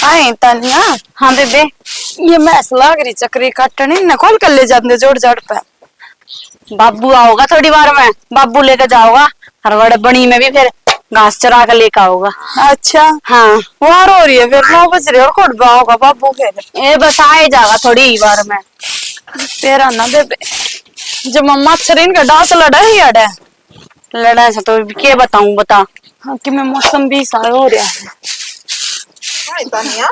हाय तानिया। हाँ बेबे। ये मैस लाग रही चक्री काटने न खोल कर ले जाते जोड़ जाड़ पे। बाबू आओगा थोड़ी बार में, बाबू लेकर जाओगा हरवड़ बनी में भी फिर घास चरा कर लेकर आओगा। अच्छा हाँ वार हो रही है फिर 9 बज रहे और खोट होगा बाबू फिर ये बस आए जाएगा थोड़ी बार में। तेरा ना बेबे जब मम्मा शरीर का दांत लड़ा है यार लड़ा से तो क्या बताऊं बता। हाँ कि मैं मौसम भी सारा हो रहा है। हाय तानिया,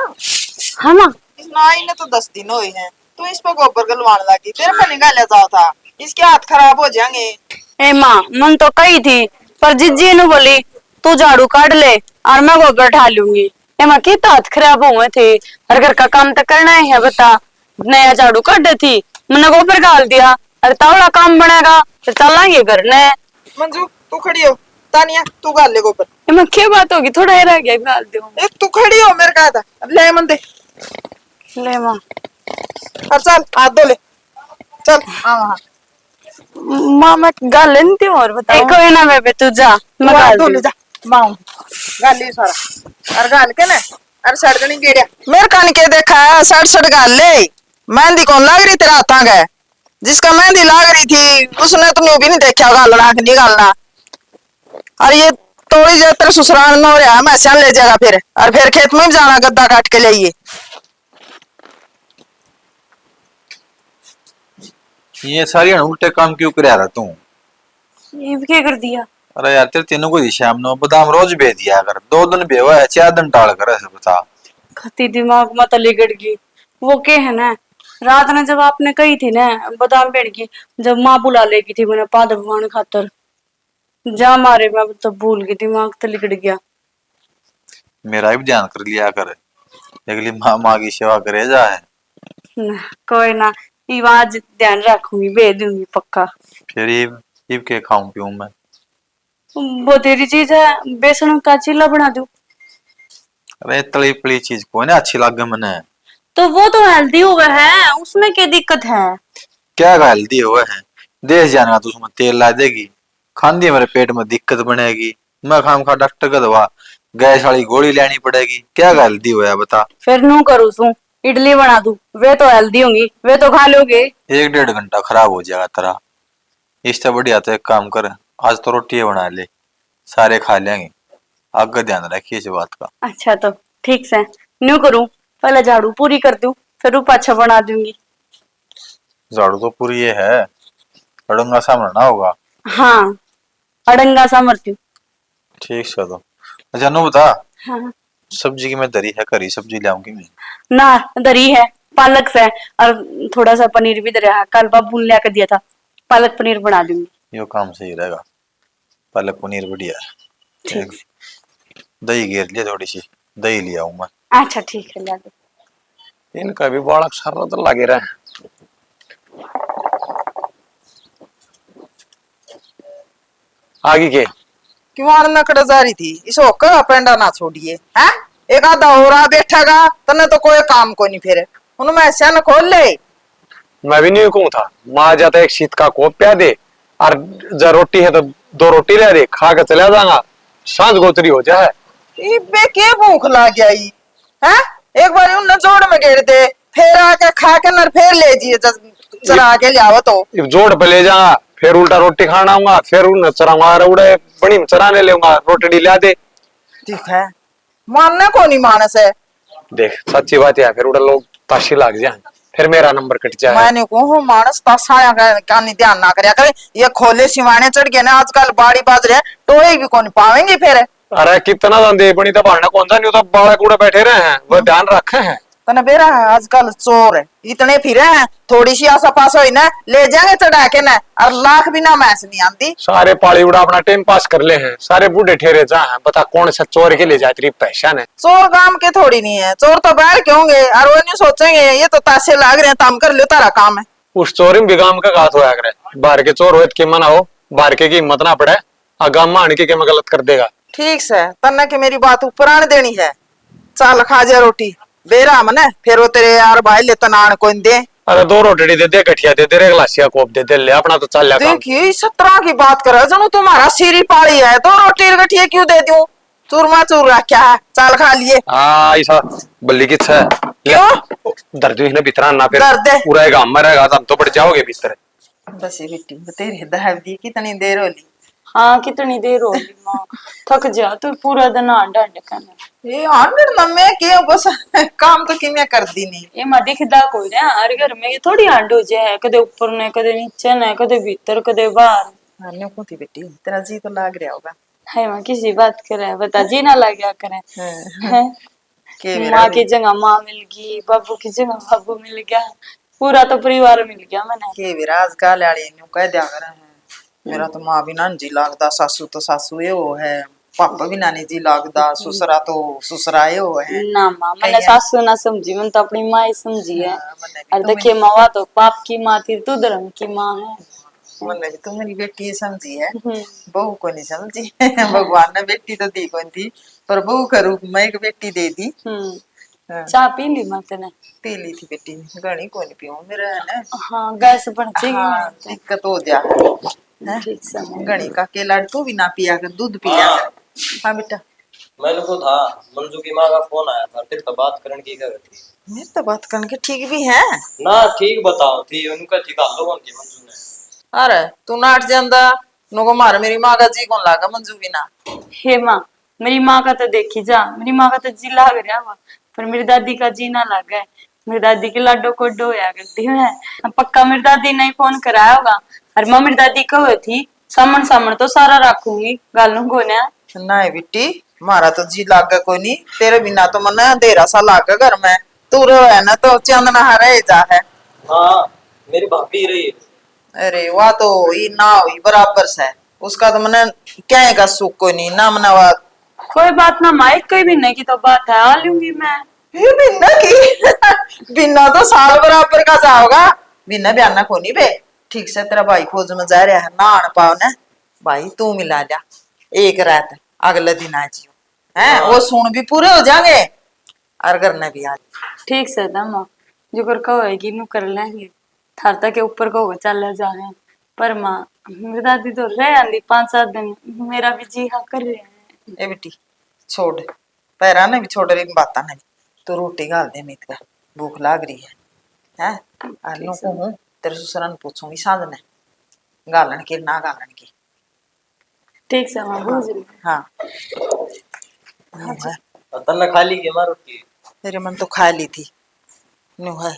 हाँ माँ इस नाई ने तो 10 दिन हुए हैं। तू इस पर गोबर गलवाने लगी, तेरे पे निकाले जाओ था। इसके हाथ खराब हो जाएंगे। ए माँ मन तो कही थी पर जिज्जी ने बोली तू झाड़ू काट ले और मैं गोबर उठा लूंगी। ए माँ की हाथ खराब हुए थे और घर का काम तो करना ही है बता। नया झाड़ू काटे थी मैंने गोबर डाल दिया। अरे तावड़ा काम बनेगा फिर चलेंगे घर ने। मंजू तू खड़ी हो। तानिया तू गाल ले गोबर। ये मैं क्या बात होगी थोड़ा ही रह गया गाल दो। एक तू खड़ी हो मेरे कहा था। अब ले मन दे ले माँ और चल हाथ धो ले। चल हाँ हाँ माँ मैं गाल लेती हूँ और बताओ। कोई ना बेबे तू जा मैं तू हाथ डाल धो ले दूँ। जा। माऊ गाल ले सारा और गाल के ना और सड़कनी गेड़िया मेरे कान के देखा सड़ सड़ गाल ले। मेहंदी कौन लाग रही तेरा हाथा का जिसका मेहंदी लाग रही थी उसने तो न्यू भी नहीं देखा गालना कि नहीं गालना। और ये थोड़ी देर तेरे ससुराल में हो रहा है मैं सियान ले जाएगा फिर और फिर खेत में भी जाना गद्दा काट के लाइए। ये सारी उल्टे काम क्यों कर रहा तू? ये भी क्या कर दिया। अरे यार तेरे तीनों को शाम नो बादाम रोज बे दिया कर 2 दिन बेवा है 4 दिन टाल कर ऐसे बता। खती दिमाग मत लिगड़ गई। वो क्या है ना रात ने जब आपने कही थी ना बादाम पेड़ की जब माँ बुला लेगी थी मैंने पाद भगवान खातर जा मारे मैं तो भूल गई दिमाग तो लिगड़ गया। मेरा भी ध्यान कर लिया कर अगली माँ की सेवा करे जा है। ना, कोई ना ये आज ध्यान रखूंगी भेज दूंगी पक्का। फिर ये के खाऊं पीऊं मैं? वो तेरी चीज है बेसन का चीला बना दूं। अरे तली पली चीज को ना अच्छी लगे मने। तो वो तो हेल्दी हुआ है उसमें क्या दिक्कत है। क्या हेल्दी हुआ है देश जाना तू उसमें तेल ला देगी खांदी मेरे पेट में दिक्कत बनेगी। मैं खाम खा डॉक्टर का दवा गैस वाली गोली लेनी पड़ेगी। क्या हेल्दी हुआ है बता। फिर नू करूँ सू इडली बना दूं वे तो हेल्दी होंगी वे तो खा लोगे। 1-1.5 घंटा खराब हो जाएगा तेरा। इससे बढ़िया तो एक काम कर आज तो रोटी बना ले सारे खा लेंगे। आगे ध्यान रखिए इस बात का। अच्छा तो ठीक से न्यू करूं पहले झाड़ू पूरी कर दूं फिर रूप अच्छा बना दूंगी। झाड़ू तो पूरी ये है अड़ंगा सामने ना होगा। हाँ अड़ंगा सा मरती हूँ। ठीक है तो अच्छा नो बता हाँ सब्जी की मैं दरी है करी सब्जी लाऊंगी मैं। ना दरी है पालक से और थोड़ा सा पनीर भी दरिया कल बाबू ने लाकर दिया था पालक पनीर बना दूंगी। यो काम सही रहेगा पालक पनीर बढ़िया है। ठीक दही घेर लिया थोड़ी सी दही लिया हूं मैं। अच्छा ठीक है ला दो। इनका भी बालक सारा तो लगे रहे। आगे के क्यों आना नकड़ जा रही थी इस होकर पेंडा ना छोड़िए हैं। एक आधा हो रहा बैठेगा तने तो कोई काम को नहीं फिर उनमें सियान खोल ले। मैं भी नहीं कहूं था माँ जाता एक शीत का कोप पिया दे और जब रोटी है तो 2 रोटी ले दे खा के चला जाऊंगा सांझ गोतरी हो जाए। बे के भूख लग गया ही हैं। एक बार उन जोड़ में गेड़ दे फिर आके खा के न फिर ले जिए चरा के ले आओ तो जोड़ पे ले जाऊंगा फिर उल्टा रोटी खाना आऊंगा फिर उन चराऊंगा उड़े बड़ी चराने लेऊंगा रोटी ला दे। ठीक है मानने को नहीं मानस है। देख सच्ची बात है फिर उड़ा लोग ताशी लग जाए फिर मेरा नंबर कट जाए। मैंने को मानस तासाया का नहीं ध्यान ना करया करे ये खोले सिवाने चढ़ गए ना आजकल बाड़ी बाज रहे टोए भी कौन पावेंगे फिर। अरे कितना दे बनी तो भाड़ना कौन सा नहीं होता बालक उड़ा बैठे रहे हैं वो ध्यान रखे हैं। तने बेरा है आजकल चोर इतने फिरे हैं थोड़ी सी आसा पास हुई ना ले जाएंगे चढ़ा के ना और लाख भी ना मैस नहीं आती। सारे पाली उड़ा अपना टाइम पास कर ले हैं सारे बूढ़े ठेरे जा हैं बता कौन सा चोर के ले जाए तेरी पहचान है। चोर काम के थोड़ी नहीं है चोर तो बाहर के होंगे और वो नहीं सोचेंगे ये तो तासे लाग रहे हैं तम कर लो तारा काम है। उस चोरी में भी गांव का घात होया करे बाहर के चोर हो के मना हो बाहर के की हिम्मत ना पड़े और गांव में आने के मैं गलत कर देगा। ठीक से तन्ने की मेरी बात ऊपर आने देनी है। चल खा जा रोटी बेरा मने फिर वो तेरे यार भाई ले तनान को दे। अरे 2 रोटी दे दे गठिया दे दे ग्लासिया कोप दे दे ले अपना तो चल ले काम। देखिए 17 की बात कर रहा तुम्हारा सिरी पाली है 2 रोटी गठिया क्यों दे दूं। चूरमा चूर रखा है, चाल खा लिए। हाँ ऐसा बल्ली किस है क्यों? दर्द है भीतर ना फिर दर्द है। पूरा गांव में रहेगा तो हम तो पड़ जाओगे भीतर। बस ये बेटी तेरी दर्द दी कितनी देर होली। हाँ कितनी देर हो गई माँ, थक जा तू पूरा दिन आंडा करना। ये आंडर ना मैं के बस काम तो कि मैं कर दी नहीं। ये माँ दिखदा कोई ना हर घर में, ये थोड़ी आंड हो जाए, कदे ऊपर ने कदे नीचे ने कदे भीतर कदे बाहर। हाँ न्यू को थी बेटी, तेरा जी तो लाग रहा होगा। है माँ किसी बात करे बता, जी ना लग गया करे। हाँ। के मेरा माँ की जगह माँ मिल गई, बाबू की जगह बाबू मिल गया, पूरा तो परिवार मिल गया मैंने। के विराज का लाड़ी न्यू कह दिया करे हैं। मेरा तो माँ भी नानी लागदा, सासू तो सासू ये वो है, पापा भी नानी जी लागदा, ससुरा तो ससुरा ये वो है। ना माँ मैंने सासू ना समझी, मैंने तो अपनी माँ ही समझी है। मैंने और देखिए माँ तो पाप की माँ थी, तू धर्म की माँ है। भी तो मेरी बेटी समझी है, हम्म, बहू को नहीं समझी। भगवान ने बेटी तो दी कौन थी, पर बहू का रूप में एक बेटी दे दी। हाँ, चाय पी ली माँ तेने? पी ली थी बेटी, घनी को नहीं पीऊं मेरा है ना। हाँ गैस बन हाँ, जाएगी। दिक्कत हो जा है। ठीक समय घनी का केला तू भी ना पिया कर, दूध पिया कर। हाँ बेटा मैंने को था मंजू की माँ का फोन आया था, तेरे तो बात करने की क्या थी मेरे तो बात करके ठीक भी है। ना, ठीक बताओ थी उनका ठीक आ लोगों की मंजू ने। अरे तू नाट जांदा नको मार, मेरी माँ का जी कौन लागा मंजू भी ना। हे माँ, मेरी माँ का तो देखी जा, मेरी माँ का तो जी लाग रहा हुआ, पर मेरी दादी का जी ना लग गया। मेरी दादी के लाडो को डोया करती है, पक्का मेरी दादी ने फोन कराया होगा। और माँ मेरी दादी कहो थी सामन सामन तो सारा रखूंगी, गालू को ना। ना बेटी मारा तो जी लागा कोई नहीं, तेरे बिना तो मन अंधेरा सा लागा घर में। तू रहे ना तो चांदना रह जा है। हाँ मेरी भाभी रही है। अरे वाह तो ये ना हुई बराबर से, उसका तो मन क्या का सुख कोई नहीं ना मना। कोई बात ना माइक कोई भी नहीं की तो बात है, आ लूंगी मैं। ये बिना की बिना तो साल बराबर का जाओगा, बिना बयाना को नहीं बे। ठीक से तेरा भाई फौज में जा रहा है ना, आने पाओ ना भाई तू मिला जा एक रात, अगले दिन आ जियो है। वो सुन भी पूरे हो जाएंगे और करना भी आज। ठीक से था माँ, जो कर कहोगी नु कर लेंगे, थार तक के ऊपर कहो चल जाए। पर माँ मेरी दादी तो रह आंदी 5-7 दिन, मेरा भी जी हाँ कर रहे हैं। ए बेटी छोड़, पैरा ने भी छोड़ रही बात ने, तो रोटी गाल दे मीत का, भूख लाग रही है। आलू को हूँ तेरे ससुरा ने पूछूंगी सांझ ने गालन की ना गालन की। ठीक से माँ बुझ रही। हाँ तन्ने खा ली के माँ रोटी? मेरे मन तो खा ली थी, न्यू है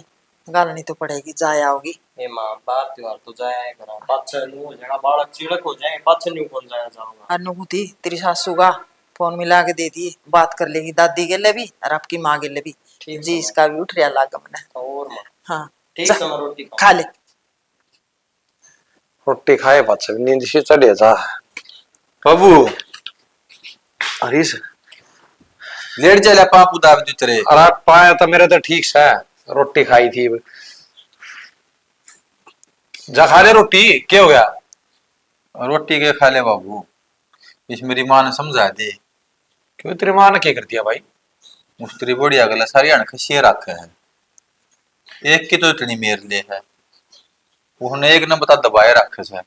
गालनी तो पड़ेगी, जाए आओगी। ए माँ बाहर त्योहार तो जाया करा, पाछे नु हो जाएगा, बालक चिड़क हो जाएंगे, पाछे न्यू कौन जाया जाऊंगा। अनु थी तेरी सासू का फोन मिला के दे दिए, बात कर लेगी दादी के लिए भी और आपकी माँ के लिए भी। ठीक जी है। इसका भी उठ रहा लागा मने। और माँ हाँ ठीक जा, है माँ रोटी खा ले। रोटी खाए पाछे नींद से चढ़े जा बाबू हरीश। लेट चले पापू दाब दी तेरे। अरे पाया तो मेरे तो ठीक से रोटी खाई थी, जा खा ले रोटी, क्या हो गया? रोटी के खा ले बाबू, इस मेरी माँ ने समझा दे। क्यों तेरी माँ ने क्या कर दिया भाई? उस तेरी बढ़िया गला सारी अणखसिए रखे है, एक की तो इतनी मेर ले है, उन्होंने एक ने बता दबाए रखे है।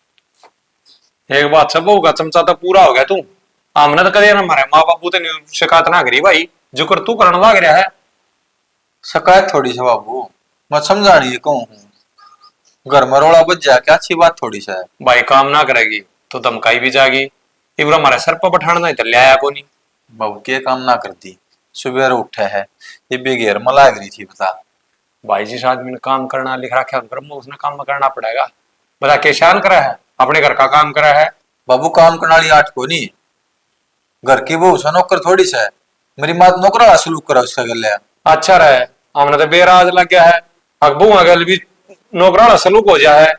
एक बात सब होगा, चमचा तो पूरा हो गया तू। हमने तो कदे ना मारे माँ बापू तो शिकायत ना करी भाई, जो कर तू करने लग रहा है। शिकायत थोड़ी सी बाबू, मैं समझा नहीं कहूँ हूँ, घर में रोड़ा बच जा क्या अच्छी बात थोड़ी सा है। भाई काम ना करेगी तो धमकाई भी जाएगी, इबरा हमारे सर पर बैठाना ही तो ले आया को नहीं। बाबू के काम ना करती, सुबह उठे है ये बेगेर में लाग रही थी बता। भाई जिस आदमी ने काम करना लिख रखा है उसने काम करना पड़ेगा। बता केशान करा है, अपने घर का काम करा है। बाबू काम करने वाली आठ को नहीं, घर की बहू सा नौकर थोड़ी सा है, मेरी माँ नौकर वाला सलूक करा उसका गले। अच्छा रहे, हमने तो बेराज लग गया है, अकबू अगल भी नौकराना सलूक हो जाए है,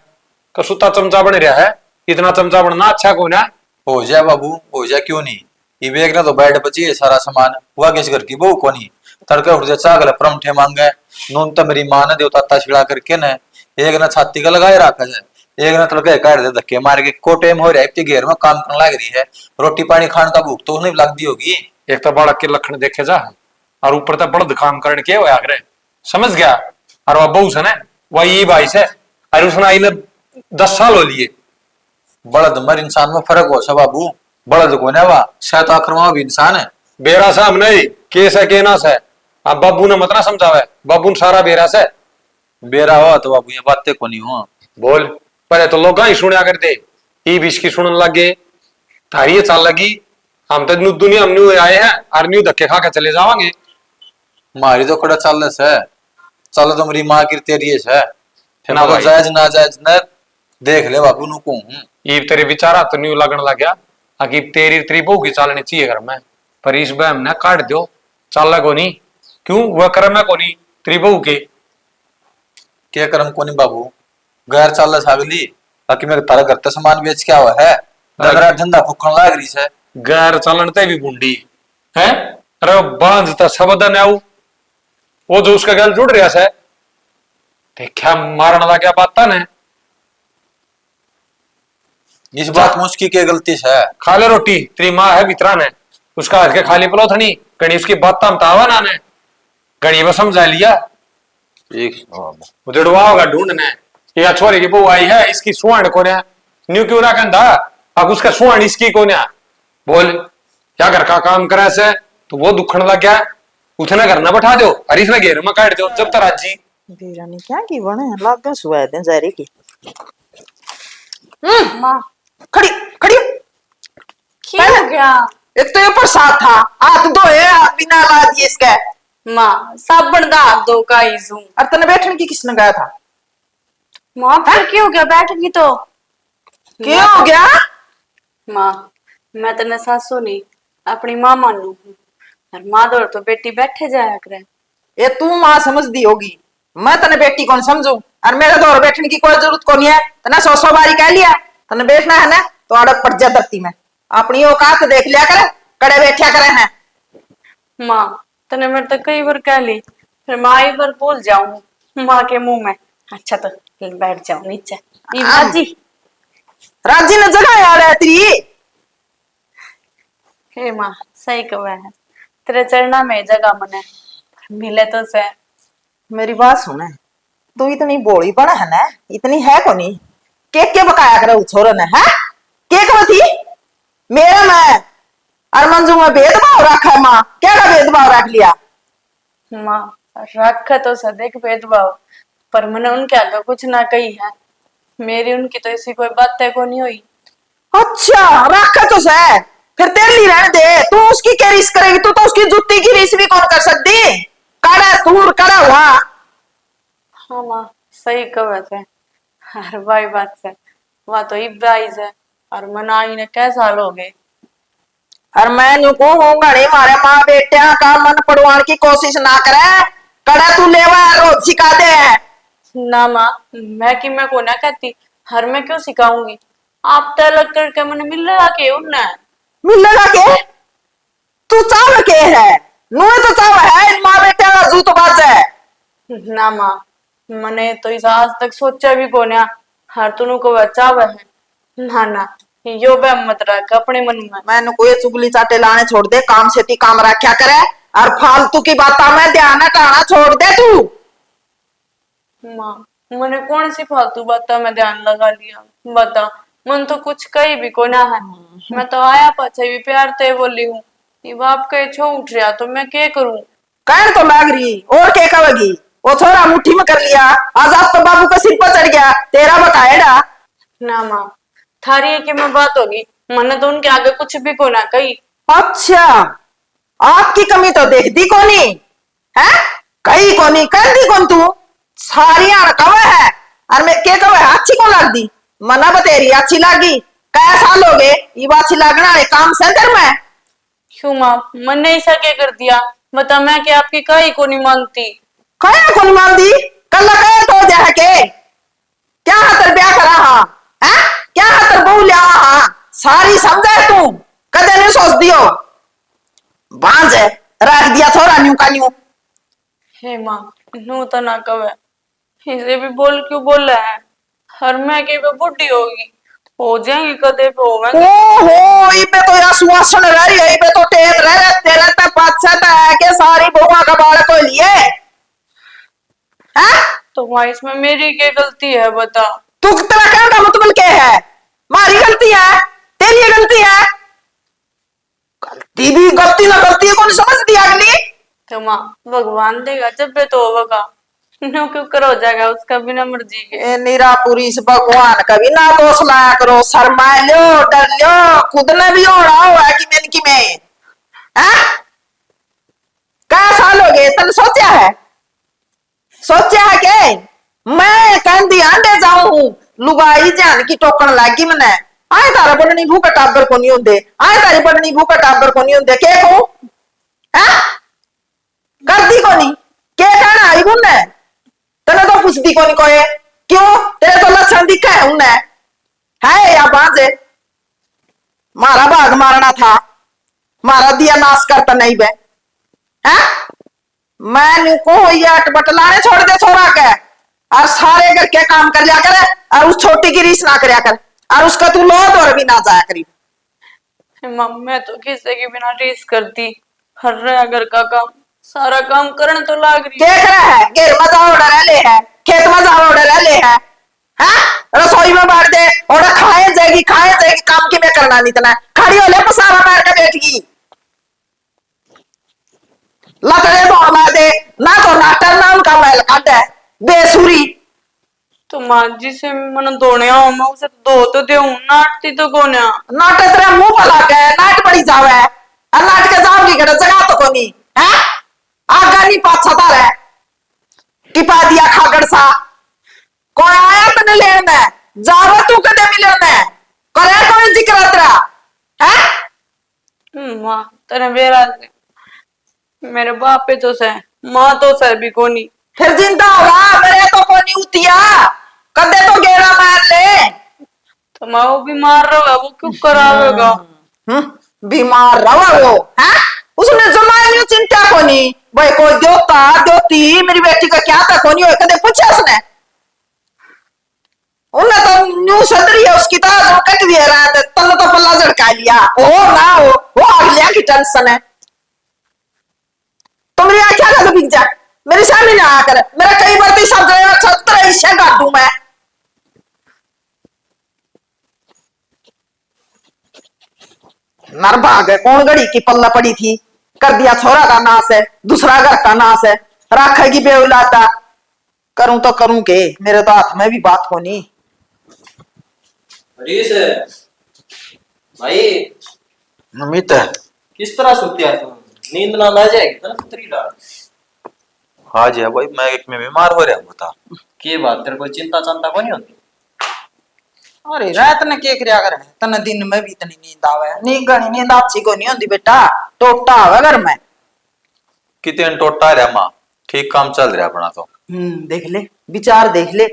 कसूता चमचा बन रहा है। इतना चमचा बनना अच्छा को ना हो जाए बाबू, हो जाए क्यों नहीं। ये बेग ना तो बैठ बची है सारा सामान, हुआ किस घर की बहू को नहीं। तड़के उठ जाए चागल परमठे मांगे, नून तो मेरी माँ ने देवता छिड़ा करके न एक ना छाती का लगाए रखा जाए, एक ना तड़के काट दे धक्के मार के कोटे में हो रहा है घेर में काम करने लग रही है। रोटी पानी खाने का भूख तो उसने लग दी होगी। एक तो बालक के लक्षण देखे जा, और ऊपर तो बड़द काम करने के होया करे, समझ गया। और वह बहू से वह ये भाई से अरे उसने आई 10 साल हो लिए। बड़द मर इंसान में फर्क हो सा बाबू, बड़द को ना वा शैतान भी इंसान है। बेरा से हम नहीं केस है केना से। अब बाबू ने मत ना समझावे, बाबू ने सारा बेरा से। बेरा हो तो बाबू ये बातें को नहीं हो। बोल, पहले तो लोग ही सुनिया करते, ई बीच की सुनने लगे, थारी ये चाल लगी। हम तो दुनिया में न्यू आए हैं और न्यू धक्के खा के चले जावांगे। मारी तो कड़ा चल है, चल तो मेरी माँ की तेरी है ना भाई। जायज ना जायज न देख ले बाबू नु को हूं। ई तेरे विचारा तो न्यू लगन लग गया आकि तेरी तेरी बहू की चालनी चाहिए घर में, पर इस बहम ने काट दो चाल को नहीं। क्यों वह कर्म है को नहीं तेरी बहू के। क्या कर्म को नहीं बाबू, घर चल सागली बाकी मेरे तारा घर तो सामान बेच क्या हुआ है, मेरा धंधा फुकन लाग रही है। गैर चलन ते भी बुंडी है। अरे बांधता सबदन आऊ वो जो उसका गल जुड़ रहा है, देखा मारन लग गया बात ने। इस बात में उसकी क्या गलती है? खा ले रोटी, तेरी माँ है वितरा ने उसका हर के खाली पलो थनी गणी उसकी बात तम तावा ना ने गणी वो समझा लिया। उधड़वा होगा ढूंढने या छोरे की बहू आई है इसकी सुवर्ण को न्यू क्यों ना कहता, अब उसका सुवर्ण इसकी को बोल क्या घर का काम करे से तो वो दुखन लग गया। उठने घर ना बैठा दो हरीश ने घेर में काट दो जब तक राजी। बेरा ने क्या की बने लाग गया सुबह दे जारी की। माँ खड़ी खड़ी क्या हो गया? एक तो ये प्रसाद था, हाथ धोए हाथ बिना ला दिए इसके। माँ साबुन दा हाथ दो का इजू। और तने बैठने की किसने कहा था? माँ फिर क्या हो गया? बैठेगी तो क्या हो गया? माँ मैं तने सासू नहीं अपनी माँ मानू हूँ, और माँ दौड़ तो बेटी बैठे जाया करे। ये तू माँ समझ दी होगी, मैं तने बेटी कौन समझू। और मेरे दौर बैठने की कोई जरूरत को नहीं है। तना 100 बारी कह लिया तने बैठना है ना तो अड़क पड़ जा धरती में, अपनी औकात देख लिया करे, कड़े बैठा करे हैं। माँ तने मेरे तो कई बार कह ली, फिर माँ एक बार बोल जाऊं माँ के मुंह में, अच्छा तो बैठ जाओ नीचे। राजी राजी ने जगह याद है तेरी। हे माँ सही कहा है, तेरे चरणा में जगह मने मिले तो से। मेरी बात सुने, तू इतनी बोली बना है ना, इतनी है को नहीं के बकाया करे उस छोरे ने है के कब थी मेरा मैं और मंजू में भेदभाव रखा है। माँ क्या का भेदभाव रख लिया? माँ रखा तो सदेक भेदभाव, पर मैंने उनके आगे कुछ ना कही है, मेरी उनकी तो ऐसी कोई बातें को नहीं हुई। अच्छा रखा तो सह, फिर तेरे लिए रहने दे, तू उसकी क्या रीस करेगी? तू तो उसकी जुत्ती की रीस भी कौन कर सकती। काड़ा तूर काड़ा हुआ। हाँ माँ सही कहा से, हर भाई बात से वह तो इब्राइज है और मनाई ने कैसा साल हो गए। और मैं नुको हूँ घड़ी मारे माँ बेटिया का मन पड़वाने की कोशिश ना करे, कड़ा तू लेवा रोज सिखा दे। ना माँ मैं कि मैं को ना कहती, हर मैं क्यों सिखाऊंगी? आप तो अलग करके मैंने मिल रहा के उन्ना मिलेगा के तू चाव के है नुए तो चाव है माँ बेटिया का जूत बाज है। ना माँ मैंने तो इस आज तक सोचा भी को ना, हर तुनु को बच्चा है ना ना यो बे मत रख अपने मन में। मैंने कोई चुगली चाटे लाने छोड़ दे, काम से ती काम रखा करे और फालतू की बातों में ध्यान हटाना छोड़ दे तू। माँ मैंने कौन सी फालतू बातों में ध्यान लगा लिया बता, मन तो कुछ कही भी को ना है। मैं तो आया पछे भी प्यार ते बोली हूँ, ये बाप के छो उठ रहा तो मैं क्या करूँ? कहर तो लाग रही और क्या कहेगी, वो छोरा मुट्ठी में कर लिया, आजाद तो बाबू का सिर पर चढ़ गया, तेरा बताएगा। ना माँ थारी है कि मैं बात होगी, मैंने तो उनके आगे कुछ भी को ना कही। अच्छा आपकी कमी तो देखती कोनी है, कही कोनी कर दी कौन तू सारी कवे है और मैं क्या कवे अच्छी को लग दी मना बतेरी अच्छी लगी कै साल हो गए ये बात अच्छी लगना है काम सेंटर में। क्यों माँ मैंने ऐसा क्या कर दिया बता, मैं क्या आपकी कही को नहीं मानती? कया को नहीं मान दी कल कहे तो जा के क्या हाथर ब्याह करा हाँ है, क्या हाथर बहू लिया हाँ, सारी समझे तू कदे नहीं सोच दियो बांझ रख दिया छोरा न्यू का न्यू। हे माँ नू तो ना कवे, इसे भी बोल क्यों बोल रहा है? हर मैं के पे बुढ़ी होगी हो जाएंगी कदे पे होवेंगी। ओहो इबे तो या सुवासन रह रही है, इबे तो टेप रह तेरा तो पछता है के सारी बहुआ का बाल को लिए हैं। तो माँ इसमें मेरी क्या गलती है बता? तू तेरा कहने का मतलब क्या है? मारी गलती है तेरी गलती है, दीदी गलती ना गलती है, कौन समझ दिया अगली। तो माँ भगवान देगा जब भी तो होगा, नो क्यों कर हो जाएगा उसका बिना मर्जी के। ए निरापुरी से भगवान कभी ना दोष लाया करो, शर्मा लो डर लो, खुद ने भी होना हुआ कि मैं हाँ? क्या साल हो गए तन सोचा है, सोचा है के मैं कहती आंडे जाऊं लुगाई जान की टोकन लागी मने आए तारा बननी भूखा टाबर को नहीं होंदे, आए तारी बननी भूखा टाबर को नहीं होंदे के कहूं हैं कर दी को नहीं के कहना आई बुने तने तो पूछती को नहीं कोई क्यों तेरे तो लक्षण दिखा है उन्हें है या बाजे मारा भाग मारना था, मारा दिया नाश करता नहीं बे हैं। मैं को बटलाने छोड़ दे छोरा के और सारे घर के काम कर लिया कर और उस छोटी की रीस ना करया कर और उसका तू लोद और भी ना जाया करी। माँ मैं तो किसी के बिना रीस करती, हर रहा घर का काम सारा काम करने तो लाग रही। क्या कर है घेर में जाओ डर ले है, खेत में जाओ डर ले है हैं, रसोई में बांट दे और खाए जाएगी काम की मैं करना नहीं तना खड़ी हो ले पसारा मार के बैठ गई लतड़े बोला दे ना तो नाटक नाम का मैल काट है बेसुरी। तो माँ जी से मन धोने आओ मैं उसे धो तो दे नाटती तो कौन है। नाटक तेरा मुंह पर लग है नाट पड़ी जावे और नाट के जाओ की गड़ा जगह तो कोनी है आगा नहीं पाछा तार है टिपा दिया खागड़ सा कोई आया तने लेन में जावे तू कदे मिले में करे कोई जिक्र तेरा है माँ तेरे बेरा मेरे बाप पे तो से माँ तो से भी कोनी फिर जिंदा होगा मेरे तो कोनी उतिया कदे तो गेरा मार ले तो माँ वो बीमार रहा वो क्यों करावेगा। बीमार रहा वो है उसने जमाई चिंता कोनी भाई कोई देवता देवती मेरी बेटी का क्या था कोनी हो कदे पूछा उसने उन्हें तो न्यू सदरी है उसकी तो कट भी रहा है तन तो पल्ला झड़का लिया ओ ना हो वो अगलिया की टेंशन है। तो मेरी आंखें लगा बिक जा मेरे सामने ना आकर मेरा कई बार तो सब जगह 70 हिस्से काट दूं मैं। नरभाग है कौन गड़ी की पल्ला पड़ी थी कर दिया छोरा का नाश है दूसरा घर का नाश है राखेगी बेउलादा करूं तो करूं के मेरे तो हाथ में भी बात होनी। हरीश भाई अमित किस तरह सोती है तुम, नींद ना आ जाएगी ना सुतरी डाल। हाँ जी भाई मैं एक में बीमार हो रहा हूँ बता के बात तेरे कोई चिंता चंता को नहीं होती। अरे रात ने के करया कर तने दिन में भी इतनी नींद आवे नी गणी नींद अच्छी को नहीं होती बेटा टोटा आवे घर में कितने टोटा रहा माँ ठीक काम चल रहा अपना तो देख ले विचार देख ले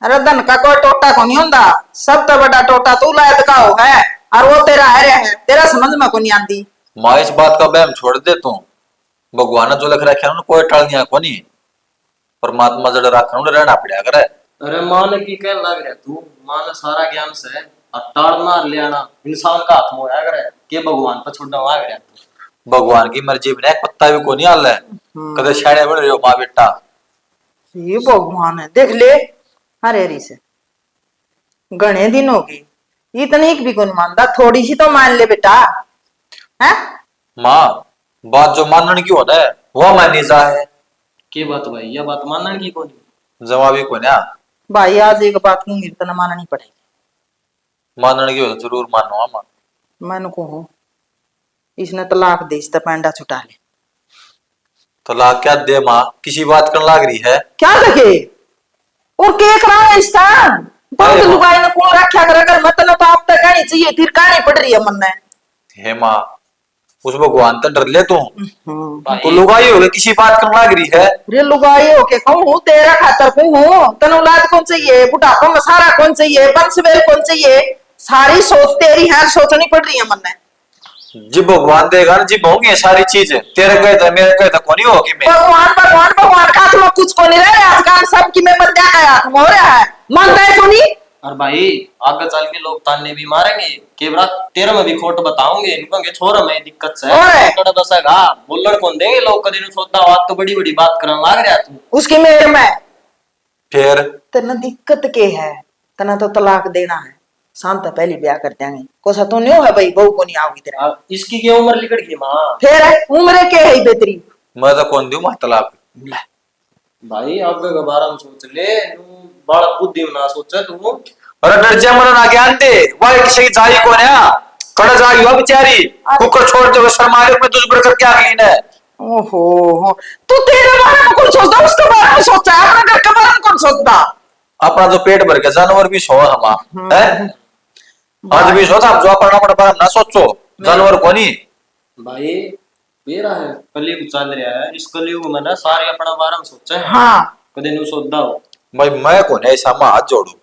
अरे धन का कोई टोटा को नहीं होता सब तो बड़ा टोटा तू लायद का हो है और वो तेरा है तेरा समझ में को नहीं आती। माँ इस बात का बहम छोड़ दे तू भगवान ने जो लिख रखा है कोई टालनिया को नहीं परमात्मा जड़ रखा रहना पड़ा करे। अरे माँ ने की कह लग रहा तू माँ ने सारा ज्ञान से ताड़ मार ले आना इंसान का हाथ में आया करे के भगवान पर छोड़ना आ गया तू भगवान की मर्जी बिना एक पत्ता भी को नहीं हाल है कदे शाड़े बन रहे हो माँ बेटा ये भगवान है देख ले। अरे री से घने दिन होगी इतनी भी कौन मानता थोड़ी सी तो मान ले बेटा है माँ बात जो मानने की होता है वो मानी जा है के बात भाई यह बात मानने की कौन जवाबी को ना भाई आज एक बात को कीर्तन माननी पड़ेगी मानने की हो तो जरूर मानो माँ मैंने कहूँ इसने तलाक दे इसका पैंडा छुटा ले तलाक क्या दे माँ किसी बात करने लाग रही है क्या देखे और के करा है इसका बहुत लुगाई ने कौन रखा कर अगर मतलब तो आप तक कहनी चाहिए फिर कहनी पड़ रही है मन ने हे माँ उस भगवान तो डर ले तू तो लुगाई हो गई किसी बात करने लाग रही है रे लुगाई हो के कहूँ तेरा खातर कहूँ तन औलाद कौन चाहिए बुढ़ापा में सारा कौन चाहिए वंशवेल कौन चाहिए सारी सोच तेरी है सोचनी पड़ रही है मन ने जी भगवान देगा ना जी होंगे सारी चीज तेरे गए तो मेरे गए तो कौन होगी मैं भगवान भगवान भगवान का हाथ में कुछ को नहीं रह रहा आजकल सब की में बंदा का हाथ में हो रहा है मानता है कोनी। और भाई आगे चल के लोग ताने भी मारेंगे केवरा तेरे में भी खोट बताओगे इनको के छोरा में दिक्कत से कड़ा दसेगा बोलड़ कौन देंगे लोग कदी सोचता बात तो बड़ी बड़ी बात करने लग रहा तू उसकी मेर में फिर तना दिक्कत के है तना तो तलाक देना है शांत पहले ब्याह कर देंगे कोसा तो नहीं है भाई बहू को नहीं आओगी तेरा अब इसकी क्या उम्र निकल गई माँ? फिर उम्र के है बेहतरी मैं तो कौन दूं मत तलाक। भाई आगे के बारे में सोच ले, तू बड़ा बुद्धि में ना सोचे तू। अरे डर जा मना ना ज्ञान दे वाले किसी की जाई कौन है कड़ा जागी हुआ बेचारी कुकर छोड़ दे शर्माए में तुझ पर करके आ गई ने। ओहो तू तेरे बारे में कौन सोचता उसके बारे में सोचता है अपने घर के बारे में कौन सोचता अपना जो पेट भर के जानवर भी सो हमा है आज भी सोचा जो अपना अपना बारे में ना सोचो जानवर को नहीं। भाई मेरा है कलयुग चल रहा है, इस कलयुग में ना सारे अपना बारे में सोचे हैं। हाँ कदे नु सोचदा हो भाई मैं कौन है ऐसा मैं हाथ जोड़ू।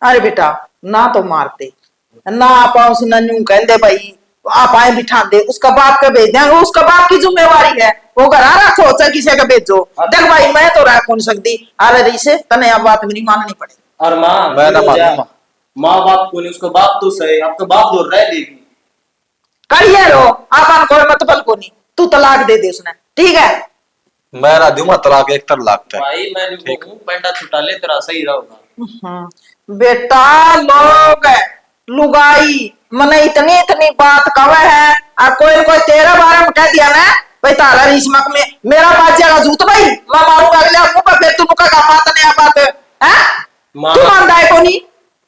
अरे बेटा ना तो मारते ना आप उस नन्नू कहते भाई आप आए बिठा दे उसका बाप का भेज देंगे उसका बाप की जिम्मेवारी है वो घर आ रखो चाहे किसी का भेजो देख भाई मैं तो रह कौन सकती अरे रही से तने अब बात मेरी माननी पड़ेगी। और माँ मैं ना हो जा। मानूंगा। माँ बाप को नहीं, उसका बाप तो सही, अब तो बाप दूर रह लेगी। करिए रो आप कोई मतबल को नहीं तू तलाक दे दे उसने ठीक है। मैं ना दूं मैं तलाक एक लाख तक। भाई मैं नहीं कहूँ पेंडा छुटा ले तेरा सही रहेगा। बेटा लोग लुगाई मने इतनी इतनी बात कवे है और कोई तेरे बारे में कह दिया ना भाई तारा रिश्मक में मेरा बात जाएगा जूत भाई मैं मारूंगा अगले आपको पर फिर तू का माता ने बात है माँ तू मानता है को नहीं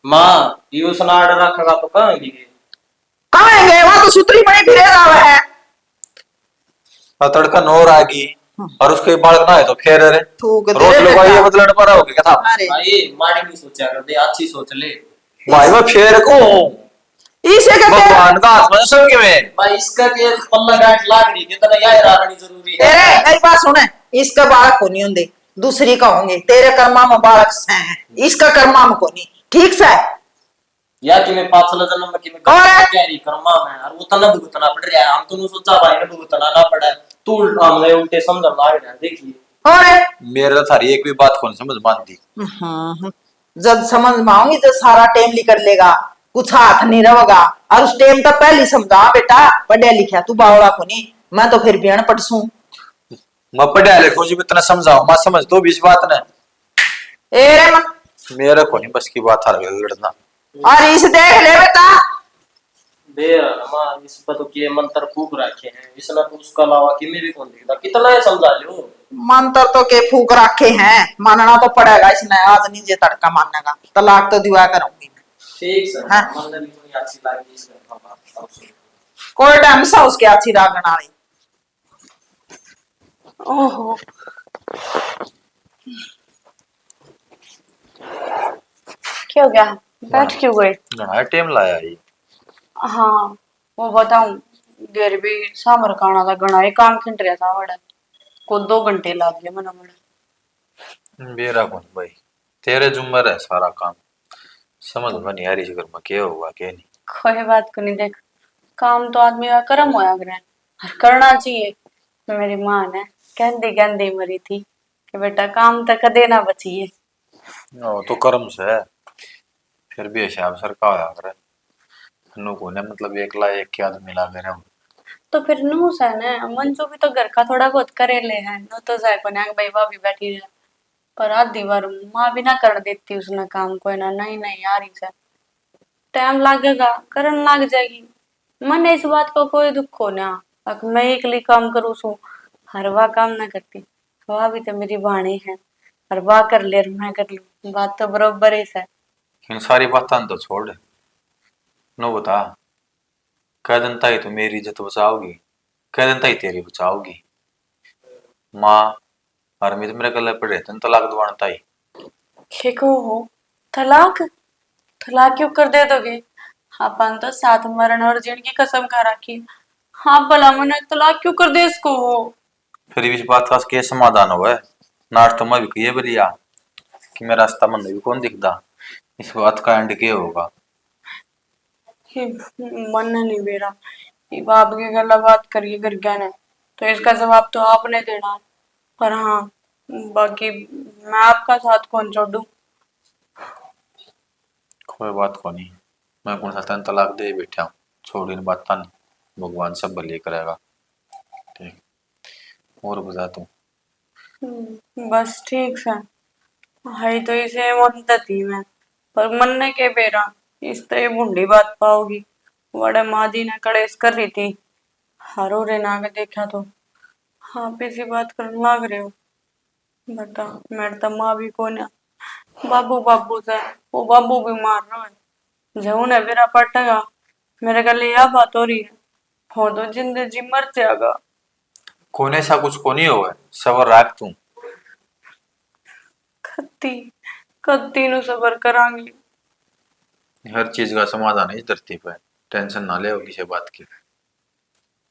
माँ यू सनाड रखेगा तो कहाँ भी कहेंगे वहां तो सुतरी बनी फिरे जावे है और तड़का नोर आएगी और उसके बालक ना है तो फिर रे थूक दे रोज लोग बेटा। ये बदलने पर आओगे क्या था अरे भाई माड़ी नहीं सोचा कर दे, अच्छी सोच ले। भाई मैं फिर को इसे कहते हैं भगवान का आत्मा सब के में भाई इसका के पल्ला गांठ लाग रही है तेरा यार रानी जरूरी है। तेरे मेरी बात सुने इसका बालक को नहीं होंगे दूसरी का होंगे तेरे कर्मा में बालक से है इसका कर्मा में को नहीं ठीक से या कि मैं पाछला जन्म में कि मैं और है? क्या नहीं कर्मा में और वो तना भुगतना पड़ रहा है, हम तो नहीं सोचा भाई ने भुगतना ना पड़ा तू हमने उल्टे समझ लाग रहा है देखिए। और मेरे थारी एक भी बात कौन समझ मानती। जब समझ में आऊंगी तो सारा टाइम निकल लेगा कुछ हाथ नहीं रहेगा और उस टाइम तक पहले समझा बेटा पढ़िया लिखा तू बावड़ा को नहीं मैं तो फिर भी अनपढ़ मैं पढ़ा लिखो जी इतना समझाओ मैं समझ तो भी इस बात ने ए रे मन मेरा को नहीं बस की बात हार लड़ना। और इस देख ले बेटा बे मां इस पर तो के मंत्र फूक रखे हैं, इसना तो उसका अलावा कि में भी कौन दिखता कितना है समझा लो। मंत्र तो के फूक रखे हैं मानना तो पड़ेगा इसने आज नहीं जे तड़का माननेगा तलाक तो दिवा करूंगी मैं ठीक सर हाँ। मन भी कोई अच्छी लगी इस बात कोई ढंग सा उसके अच्छी रागना रही ओहो क्या हो गया बैठ क्यों गए। घना टाइम लाया ये हाँ वो बताऊं देर भी सामर का आना था घना ही काम खिंड रहा था बड़ा को 2 घंटे लग गए मना बड़ा। मेरा कौन भाई तेरे जुम्मर है सारा काम समझ में नहीं आ रही घर में क्या होगा क्या नहीं। कोई बात को नहीं देख काम तो आदमी का कर्म होया करे और करना चाहिए। तो मेरी माँ ने कहती कहती मरी थी कि बेटा काम तक कदे ना बचिए। ओ तो कर्म से है फिर भी हिसाब सर का होया करे नु को ने मतलब एक ला एक के आदमी ला करे तो फिर नू से ने मंजू भी तो घर का थोड़ा बहुत करे ले है नो तो जाए को भाई भाभी बैठी रहे पर आधी बार माँ भी ना कर देती उसने काम को ना नहीं नहीं यार से टाइम लगेगा करन लग जाएगी। मन इस बात को कोई दुख हो ना अगर मैं एकली काम करूँ सू हर वाह काम ना करती वाह भी तो मेरी वाणी है और वाह कर ले और मैं कर लूँ बात तो बरोबर ही है। इन सारी बातें तो छोड़ नो बता कह दिन ताई तो मेरी इज्जत बचाओगी कह दिन ताई तेरी बचाओगी माँ और मैं तो मेरे गले पड़े तन तलाक दवाना ताई खेको हो तलाक तलाक क्यों कर दे दोगे अपन तो साथ मरण और जीण की कसम खा रखी हाँ भला मन तलाक क्यों कर दे इसको। फिर इस बात का क्या समाधान हुआ है नाश तो मैं भी कही बलिया कि मेरा रास्ता मन भी कौन दिखता इस बात का एंड क्या होगा। ये मन नहीं मेरा ये बाप की गला बात करिए घर गया ने तो इसका जवाब तो आपने देना है। पर हाँ बाकी मैं आपका साथ कौन छोड़ू। कोई बात को नहीं मैं कौन सा तन तलाक दे बैठा हूँ छोड़ इन बात नहीं भगवान सब भले करेगा ठीक और बता तू बस ठीक है हाई तो इसे मन थी मैं पर मन ने के बेरा इस तो ये बूढ़ी बात पाओगी। बड़े माँ जी ने कलेश कर रही थी, हरो रे ना के देखा तो हाँ पैसी बात करने लाग रहे हो। बता मेरे तो माँ भी कौन है, बाबू बाबू से वो बाबू भी मार रहा है। जब उन्हें मेरा पटेगा मेरे गले यह बात हो रही है, हो तो जिंदगी मर जाएगा। कोने ऐसा कुछ को नहीं होगा, सबर राख तू। खत्ती कत्ती नु सबर करांगी। हर चीज का समाधान है इस धरती पे, टेंशन ना ले किसी बात की।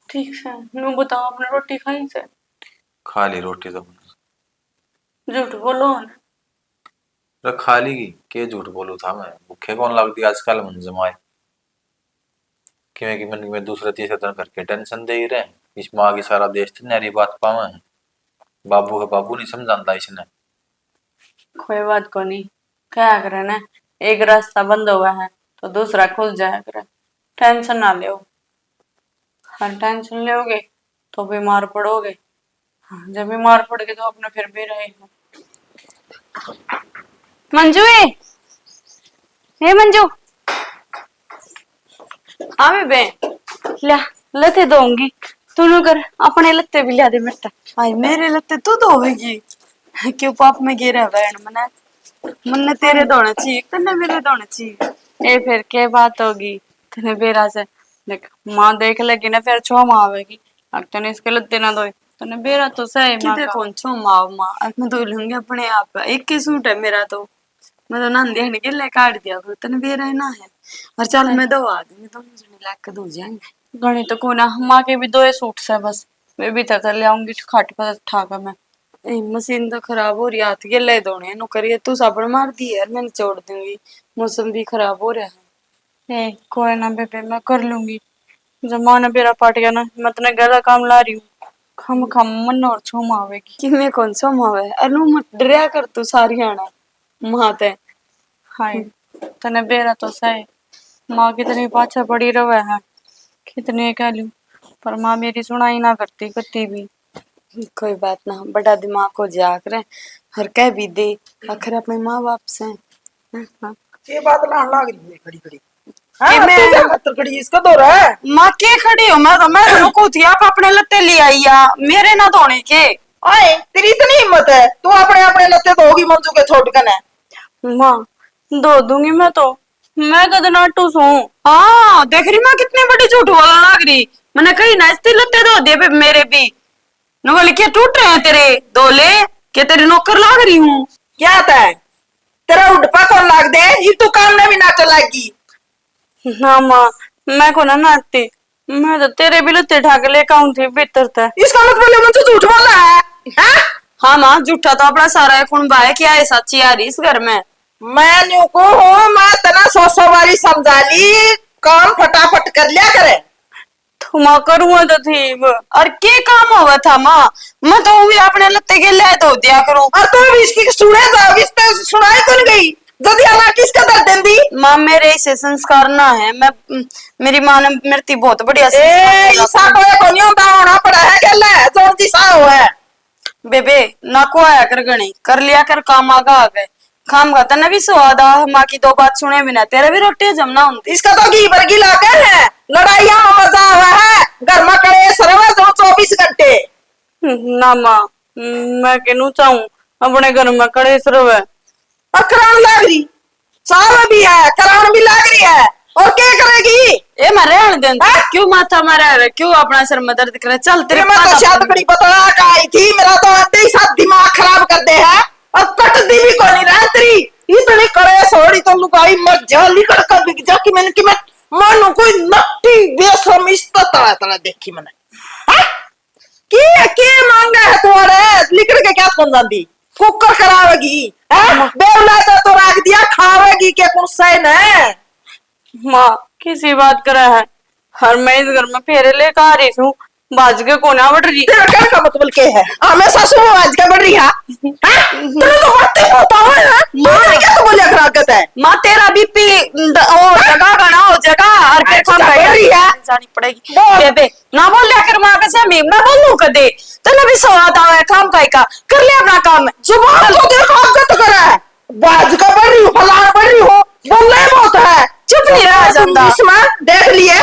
ठीक है नु बताओ आपने रोटी खाई से? खा ली रोटी तो। झूठ बोलो ना। अरे खा ली के झूठ बोलू था मैं, भूखे कौन लगती आजकल मन जमाए कि मन में दूसरे तीसरे दिन करके टेंशन दे ही रहे। इस माँ की सारा देश तो नारी बात पावे, बाबू का बाबू नहीं समझाता इसने। कोई बात को नहीं, क्या करे ना, एक रास्ता बंद हुआ है तो दूसरा खुल जाया करे। टेंशन ना लो, हर टेंशन लोगे तो बीमार पड़ोगे। हाँ, जब बीमार पड़ोगे तो अपने फिर भी रहे हो। मंजू हे मंजू हाँ बेबे ल्या लते दूंगी, तू कर अपने लत्ते भी लिया दे मेरे तक। भाई मेरे लत्ते तू धोएगी क्यों? पाप में गिरा बहन मना मन्ने तेरे धोने चाहिए तन्ने मेरे धोने चाहिए। ये फिर क्या बात होगी तने बेरा से? देख माँ देख लेगी ना फिर छो माँ आवेगी। अब तने इसके लत्ते ना धोए तने बेरा तो सही माँ किते का। कौन छो माँ माँ मैं धो लूंगी अपने आप। एक ही सूट है मेरा तो, मैं तो नंदी हट के ले काट दिया करो तने बेरा ही ना है। और चल मैं दवा दूंगी तो मुझे लाके धो जाएंगे। घनी तो कोना माँ के भी दो सूट से बस, वे भी तर ले आऊंगी खाट पर ठाका मैं। मशीन तो खराब हो रही है, हाथ के ले धोने नु करिए तू साबुन मार दी यार, मैं छोड़ दूंगी। मौसम भी खराब हो रहा है। कोई ना बेबे मैं कर लूंगी। जब माँ ने बेरा पाट गया ना मैं तने गला काम ला रही हूँ। खम खम मन और छो माँ आवेगी। कि मैं कौन सा मावे अनु मत डरिया कर तू सारी आना माते। हाय तने बेरा तो सही, माँ कितनी पाछा पड़ी रवे है, कितने कह लूं पर माँ मेरी सुनाई ना करती कत्ती भी। कोई बात ना, बड़ा दिमाग को जाग रहे हर कह भी दे आखिर अपने माँ बाप से। हाँ। ये बात लान लाग रही है खड़ी खड़ी। कि हाँ मैं- तू क्या खतर खड़ी इसका दो रहा है। माँ के खड़ी हो? मैं रुको थी आप अपने लत्ते ले आई या मेरे ना धोने के। ओए तेरी इतनी हिम्मत है तू अपने अपने लत्ते धोगी मंजू के छोड़ कने। माँ धो दूंगी मैं तो नाटू सू। हाँ देख रही माँ कितनी बड़ी झूठ बोलने लग रही। मैंने कही ना इसते लत्ते धो दे मेरे भी न बोले क्या टूट रहे हैं तेरे दो ले क्या तेरे नौकर लाग रही हूँ। क्या था तेरा उड़पा कौन लाग दे ये तू काम में भी ना चलाएगी। ना माँ मैं को ना नाटती, मैं तो तेरे भी लत्ते ठाक लेकर आऊं थी भीतर तक। इसका मतलब मुझे झूठ बोला है हाँ? हाँ माँ झूठा तो अपना सारा कुंबा है क्या है सच्ची आ रही इस घर में। मैं न्यू को हूँ मैं तना 100 बारी समझा ली काम फटाफट कर लिया करे। तो माँ करूँ तो थी और के काम हुआ था माँ? मैं तो भी अपने लत्ते के ले धो दिया करूँ। और तू भी इसकी सुने जाओ इसने सुनाई कौन गई जल्दी आला किसका दर्द देंदी। माँ मेरे ऐसे संस्कार ना है, मैं मेरी माँ ने मेरी बहुत बढ़िया ए ईसा को एक नहीं होता होना पड़ा है क्या ले जोर जी सा हुआ है। बेबे ना को आया कर गणी कर लिया कर काम आगा आ गए खाम खाता ना भी स्वाद आ। माँ की दो बात सुने बिना तेरे भी रोटी जमना होती। इसका तो घी बरगी लाके है लड़ाइया में मजा हुआ है घर में कड़े सरवा जो 24 घंटे। ना माँ मैं कहना चाहूँ अपने घर में कड़े सरव है। करान लाग रही साव भी है करान भी लाग रही है और क्या करेगी। ए मैं रहने दे क्यों माथा मारा है क्यों अपना सर में दर्द करे। चल तेरे मैं तो शायद बड़ी बतला का आई थी मेरा तो अंते ही साथ दिमाग खराब कर दे है और कट दी भी को नहीं रहा तेरी इतनी करे सोड़ी तो लुगाई मत जाली कर कर बिक जा कि मैंने कि मैं मानो कोई नट्टी बेशरम इस्ता तड़ा तड़ा देखी मैंने हाँ? के मांगा है तुम्हारे लिखड़ के क्या कौन जाती कुकर करावेगी बेवला तो रख दिया खावेगी के कौन सही न। माँ किसी बात करा है हर मैं इस घर में फेरे लेकर आ रही हूँ बाज के कोना बढ़ रही। तेरा क्या का मतलब के है हमेशा से वो आज का बढ़ रही है तेरे तो बातें होता है मां क्या तो बोलिया खराकत है। माँ तेरा बीपी जगह का ना हो जगह हर के काम बढ़ रही है जानी पड़ेगी। बेबे ना बोल लिया कर माँ के सामने मैं बोलूं कदे तेने भी स्वाद आवे काम का कर ले अपना काम। जुबान तो तेरे काम का तो करा है बाज का बढ़ रही हो फलाना बढ़ रही हो बोलना ही बहुत है चुप नहीं रहा जाता। इसमें देख लिए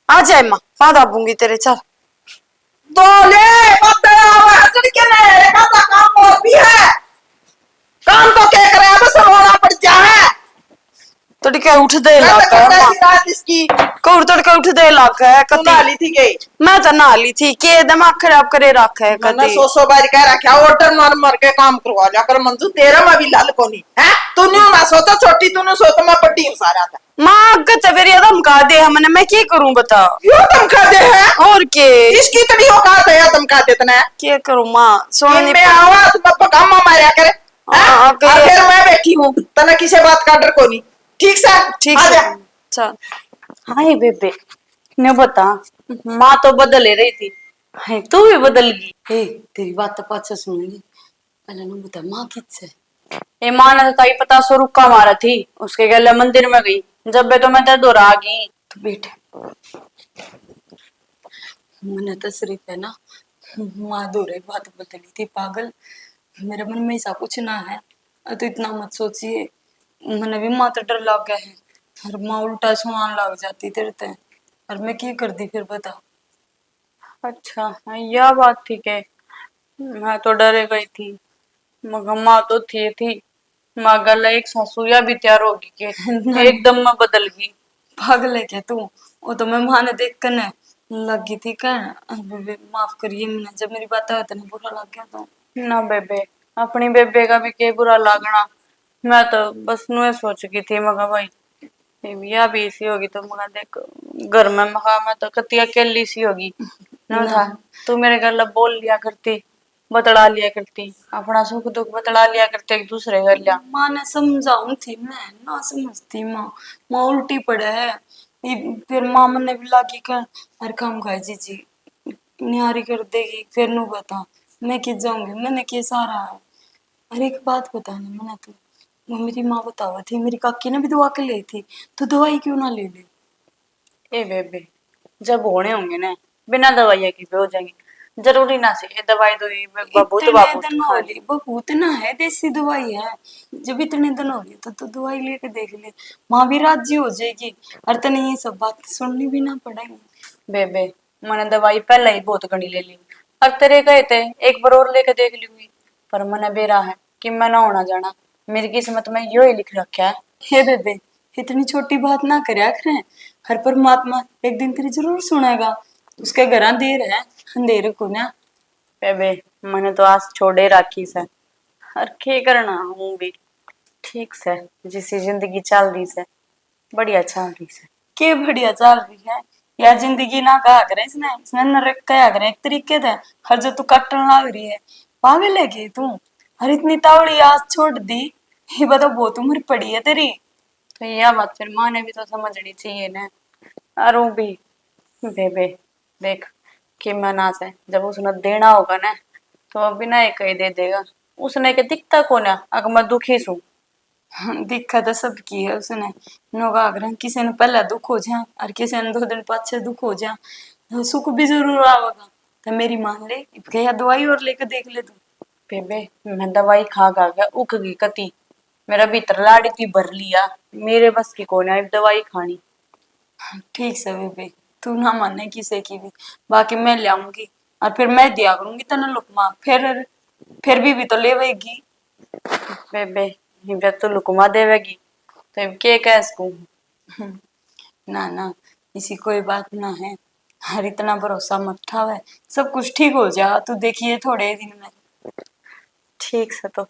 आ जाए माँ, बाद आबूंगी तेरे, चल। बोले के काम और भी है, काम तो क्या करे, बस होना पड़ जा है। तड़के उठ दे मैं लाग तो है कपड़ा माँ, की रात इसकी कौर तड़के उठ दे लाग है तू कती। नाली थी गई। मैं तो नहा ली थी, के दिमाग खराब करे रखा है मैंने कती। 100 बार कह रखा ऑर्डर मार मार के काम करवा जा कर मंजू, तेरा में भी लाल को नहीं है। तूने ना सोचा छोटी, तूने सोचा मैं बड़ी हूँ सारा था। माँ अगत फिर ये धमका दे हमने, मैं क्या करूं बता। क्यों धमका दे है? और के इसकी तड़ी औकात है धमका देतना है? क्या करूं माँ, सोनी मैं आवा तो मैं पकामा मारा करे। हाँ, फिर मैं बैठी हूँ, तना किसी बात का डर को नहीं। ठीक से ठीक आ है जा। चल। हाय बेबे, ने बता, माँ तो बदल ही रही थी, हाय तू भी बदल गई। ए तेरी बात तो पाछे सुनूंगी, पहले ना बता माँ किस है। ये माँ ने तो ताई पता सौ रुक्का मारा थी, उसके गले मंदिर में गई, जब बे तो मैं दर्द हो रहा गई। तो बैठ, मैंने तो सिर्फ है ना माँ दो रही बात बदली थी पागल, मेरे मन में ऐसा कुछ ना है। तो इतना मत सोचिए, मैंने भी माँ तो डर लग गया है, और माँ उल्टा सुनाने लग जाती तेरे ते, और मैं क्या कर दी फिर बता। अच्छा हाँ, यह बात ठीक है, मैं तो डरे गई थी, मगर माँ तो थी मगर एक सासू या भी तैयार होगी के एकदम में बदल गई। पागल है क्या तू, वो तो मैं माँ ने देख कर न लगी थी कहना, माफ करिए मैंने जब मेरी बात आया ना बुरा लग गया तो। ना बेबे, अपनी बेबे का भी के बुरा लागना, मैं तो बस नुए सोच की थी, मगर भाई या भी इसी होगी तो मगर देख घर में मगा मैं तो कती अकेली सी होगी ना था। तू मेरे घर बोल लिया करती, बतला लिया करती, अपना सुख दुख बतला लिया करते एक दूसरे घर लिया। माँ ने समझाऊं थी, मैं ना समझती माँ, माँ उल्टी पड़े है। फिर माँ ने भी लागी कर हर काम खाए जी निहारी कर देगी, फिर नु बता मैं किस जाऊंगी, मैंने किया सारा है। अरे एक बात बताना मैंने तो, वो मेरी माँ बतावा थी मेरी काकी ने भी दवा के ली थी, तो दवाई क्यों ना ले ले। ए बेबे, जब होने होंगे ना, बिना दवाइया की भी हो जाएंगे, जरूरी ना से ये दवाई दो बबूत इतने बाबूत दिन हो खानी। रही बहुत ना है, देसी दवाई है, जब इतने दिन हो रही तो दवाई लेके देख ले, माँ भी राजी हो जाएगी, और तने ये सब बात सुननी भी ना पड़ेगी। बेबे, मैंने दवाई पहले ही बहुत घनी ले ली, अब तेरे गए थे एक बार और लेके देख लूंगी, पर मैंने बेरा है कि मैं ना होना जाना, मेरी किस्मत में यो ही लिख रखा है। हे बेबे, इतनी छोटी बात ना करया करें, हर परमात्मा एक दिन तेरी जरूर सुनेगा, उसके घर देर है अंधेरे को ना। बेबे, मैंने तो आज छोड़े राखी से, और के करना हूँ भी ठीक से, जिसी जिंदगी चल रही से बढ़िया चल रही से। के बढ़िया चल रही है यार जिंदगी, ना कहा करे इसने नरक कहा करे एक तरीके से, हर जो तू कटन लाग रही है, पागल है कि तू, हर इतनी तावड़ी आज छोड़ दी, ये बता बहुत उम्र पड़ी है तेरी। तो यह बात फिर माँ ने भी तो समझनी चाहिए ना। और वो भी बेबे देख कि मना से जब उसने देना होगा ना, तो अभी ना एक ही दे देगा, उसने के दिखता को ना अगर मैं दुखी सू। दिक्कत तो सबकी है, उसने नोगा आग्रह किसी ने पहला दुख हो जा और किसी ने 2 दिन पाछे दुख हो जा, तो सुख भी जरूर आवेगा, तो मेरी मान ले क्या दवाई और लेकर देख ले तू। बेबे, मैं दवाई खा खा के उक गई कती, मेरा भीतर लाड़ी थी भर लिया, मेरे बस की कोने अब दवाई खानी। ठीक से बेबे, तू ना माने किसी की भी, बाकी मैं ले आऊंगी और फिर मैं दिया करूंगी तना लुकमा, फिर भी तो लेवेगी। बेबे, जब तो लुकमा देवेगी तो अब के कह सकूं। ना ना इसी कोई बात ना है, हर इतना भरोसा मत ठावे, सब कुछ ठीक हो जा, तू देखिए थोड़े दिन में। ठीक से तो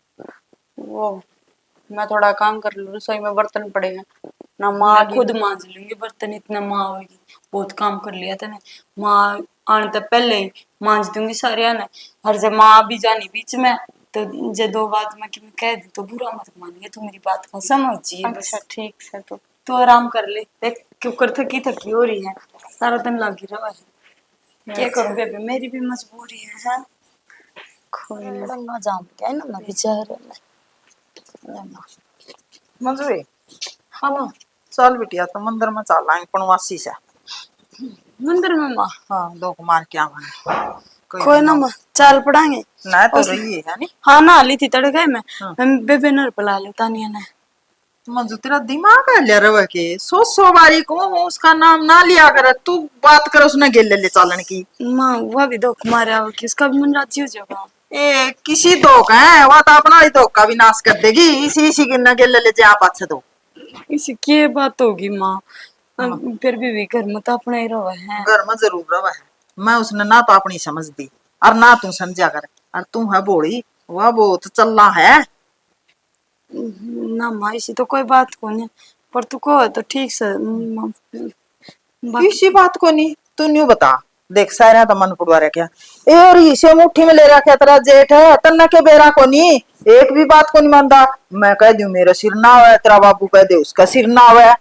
वो मैं थोड़ा काम कर लूँ, रसोई में बर्तन पड़े हैं ना, माँ मैं आ गई खुद ना। मांज लूंगी बर्तन, इतना माँ होगी, बहुत काम कर लिया था ना, माँ आने तक पहले ही मांज दूंगी सारे ने, और जब माँ भी जानी बीच में तो जे 2 बात मैं कि मैं कह दी तो बुरा मत मानिए, तू मेरी बात का समझिए बस। अच्छा ठीक से तो तू आराम कर ले, देख क्योंकि थकी थकी हो रही है, सारा दिन लगी रहा है, क्या करूं बेबे मेरी भी मजबूरी है, हाँ? ना जाम क्या ना मैं बेचारे मंजू हाँ माँ। चल बिटिया, तो मंदिर में चल आएंगे पणवासी से। मंदिर में माँ हाँ, दो मार के आवांगे। कोई ना माँ चाल पड़ाएंगे ना तो रही है नहीं। हाँ ना ली थी तड़के में, हाँ। हम बेबे नर पला ले तानिया ने। मंजू तेरा दिमाग है ले रहा के 100 बारी को उसका नाम ना लिया कर, तू बात कर उसने गेले ले चालन की। माँ वो भी धोख मारा हो कि उसका भी मन राजी हो जाएगा। ए किसी धोखा है वो तो अपना ही धोखा भी नाश कर देगी, इसी इसी की न गेले ले जा पाछे दो। इसी की बात होगी माँ। फिर भी घर में तो अपना ही रहा है। घर में जरूर रहा है, मैं उसने ना तो अपनी समझ दी और ना तू समझा कर, और तू है बोली वह बहुत चलना है। ना माँ ऐसी तो कोई बात को नहीं, पर तू कहो तो ठीक से इसी बात को नहीं तू न्यू बता। देख सारा तो मन पड़वा रहा क्या ए, और इसे मुट्ठी में ले रखा तेरा जेठ है तन्ना के बेरा को नहीं, एक भी बात को नहीं मानता। मैं कह दू मेरा सिर ना हुआ, तेरा बाबू कह दे उसका सिर ना हुआ है।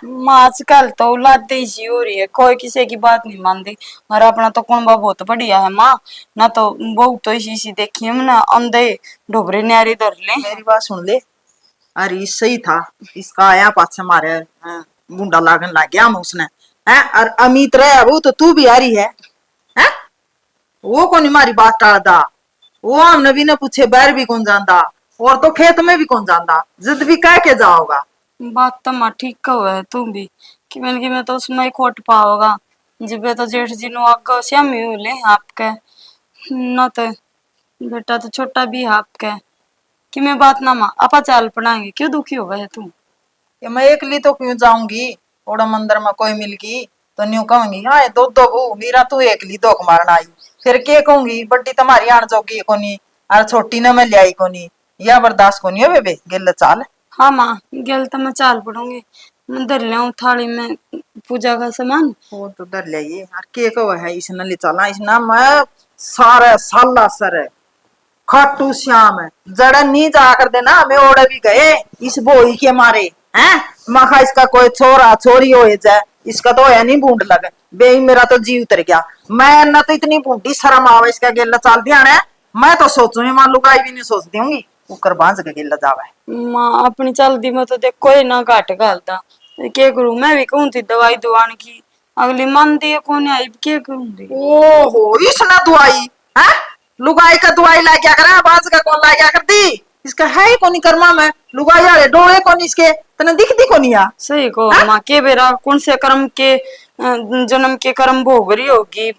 माँ आजकल तो औलादे इसी हो रही है, कोई किसी की बात नहीं मानती। और अपना तो कुनबा बहुत बढ़िया है माँ, ना तो बहुत तो इसी देखी हम ना अंधे ढोबरे न्यारी धर ले। मेरी बात सुन ले, अरे इससे ही था इसका आया पाछे मारे गुंडा लागन लग गया हम उसने है, और अमित रहे वो तो तू भी आ रही है? वो कौन हमारी बात टालदा, वो हमने भी न पूछे बैर भी कौन जानता, और तो खेत में भी कौन जानता, जिद भी कह के जाओगा। बात तो माँ ठीक कहो है तुम भी कि मैं तो उसमें ही खोट पाओगा जब तो जेठ जी नु आगे श्यामी होले आपके न तो बेटा तो छोटा भी है आपके कि मैं बात ना माँ आपा चाल पड़ाएंगे क्यों दुखी हो गए तुम। कि मैं एकली तो क्यों जाऊंगी, ओड़ा मंदिर में कोई मिल गई तो न्यू कहूंगी हाँ दो दो बू मीरा तू एकली धोख मारना आई, फिर के कहूंगी बड्डी तुम्हारी आण जोगी कोनी और छोटी ने मैं लियाई कोनी, या बर्दाश्त कोनी हो बेबे गिल चाल। हाँ माँ गेल तो मैं चाल पड़ूंगी, मैं धर ले थाली में पूजा का सामान। वो तो डर ले और के को है इसने ले चला, इसना मैं सारे साला सर खाटू श्याम है जड़ा नी जा कर देना मैं ओड़े भी गए इस बोई के मारे हैं, मखा इसका कोई छोरा छोरी हो जाए इसका तो है नहीं बूंद लगे बे मेरा तो जीव उतर गया। मैं ना तो इतनी बूंदी शर्म आवे इसका गेला चाल दिया है, मैं तो सोचू मान लुगाई भी नहीं सोच दूंगी ऊकर बांझ के गेला जावे। माँ अपनी चलती में तो देख कोई ना घाट घालता क्या करूं, मैं भी कहूँ थी दवाई दुआन की अगली मानती है कौन आई क्या करूंगी। ओहो इसने दवाई है लुगाई का दवाई ला क्या करा बांझ का कौन ला क्या कर दी, इसका है ही कोनी कर्मा में लुगाई वाले डोले कोनी इसके तने दिखती कोनी या। सही को माँ के बेरा कौन से कर्म के जन्म के कर्म भोग रही होगी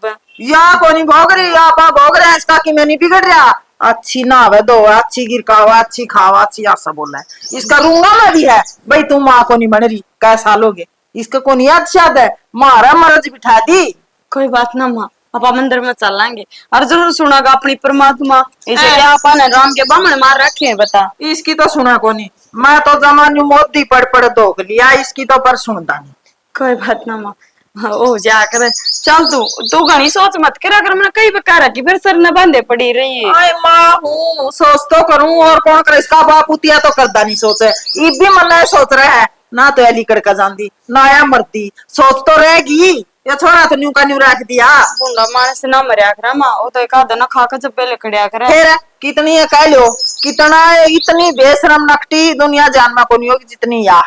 या कोनी भोग रही या पा भोग रहा है इसका कि मैं नहीं बिगड़ रहा, अच्छी नहावे दो अच्छी गिरकावा अच्छी खावा अच्छी ऐसा बोल रहा है इसका रूंगा में भी है भाई तुम माँ को नहीं बन रही कैसा लोगे इसका को नहीं याद शाद है मारा मरज बिठा दी। कोई बात ना माँ अपा मंदिर में चलेंगे और जरूर सुनागा अपनी परमात्मा इसे क्या अपा ने राम के बामण मार रखे हैं बता। इसकी तो सुना को नहीं, मैं तो जमान्यू मोदी पड़ धोख लिया इसकी तो पर सुनता नहीं। कोई बात ना माँ ओ जाकर चल तू घनी सोच मत करा कर मैं कई बकार की फिर सर न बांधे पड़ी रही है। आए माँ हूँ सोच तो करूँ और कौन करे इसका बाप उतिया तो करता नहीं सोचे इब भी मन सोच रहा है ना तो अलीगढ़ का जानती ना या मरती सोच तो रहेगी ये छोरा तो न्यू का न्यू रख दिया। बूंदा मानस ना मरिया करा माँ वो तो एक आधा ना खाकर जब पहले खड़िया करे फिर कितनी है कह लो कितना इतनी बेशरम नकटी दुनिया जान में को नहीं होगी जितनी या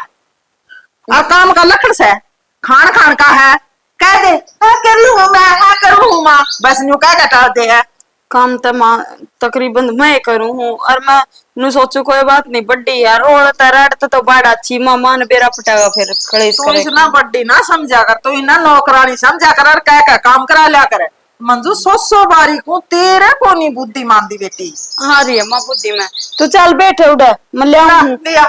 और काम का लखन से खान खान का है कह दे कर लूँ मैं करूँ माँ बस न्यू कह टाल दे है काम तो माँ तकरीबन मैं करूँ हूँ और मैं नु सोचू कोई बात नहीं बड्डी यार रोड़ता रड़ता तो बड़ा अच्छी माँ मान बेरा पटागा फिर खड़े तो इसना बड्डी ना समझा कर तो इना नौकरानी समझा कर और कह काम करा लिया करे मंजू 100 बारी को तेरे को नहीं बुद्धि मान दी बेटी। हाँ रही है माँ बुद्धि में तू चल बैठे उड़ा मैं ले आऊं लिया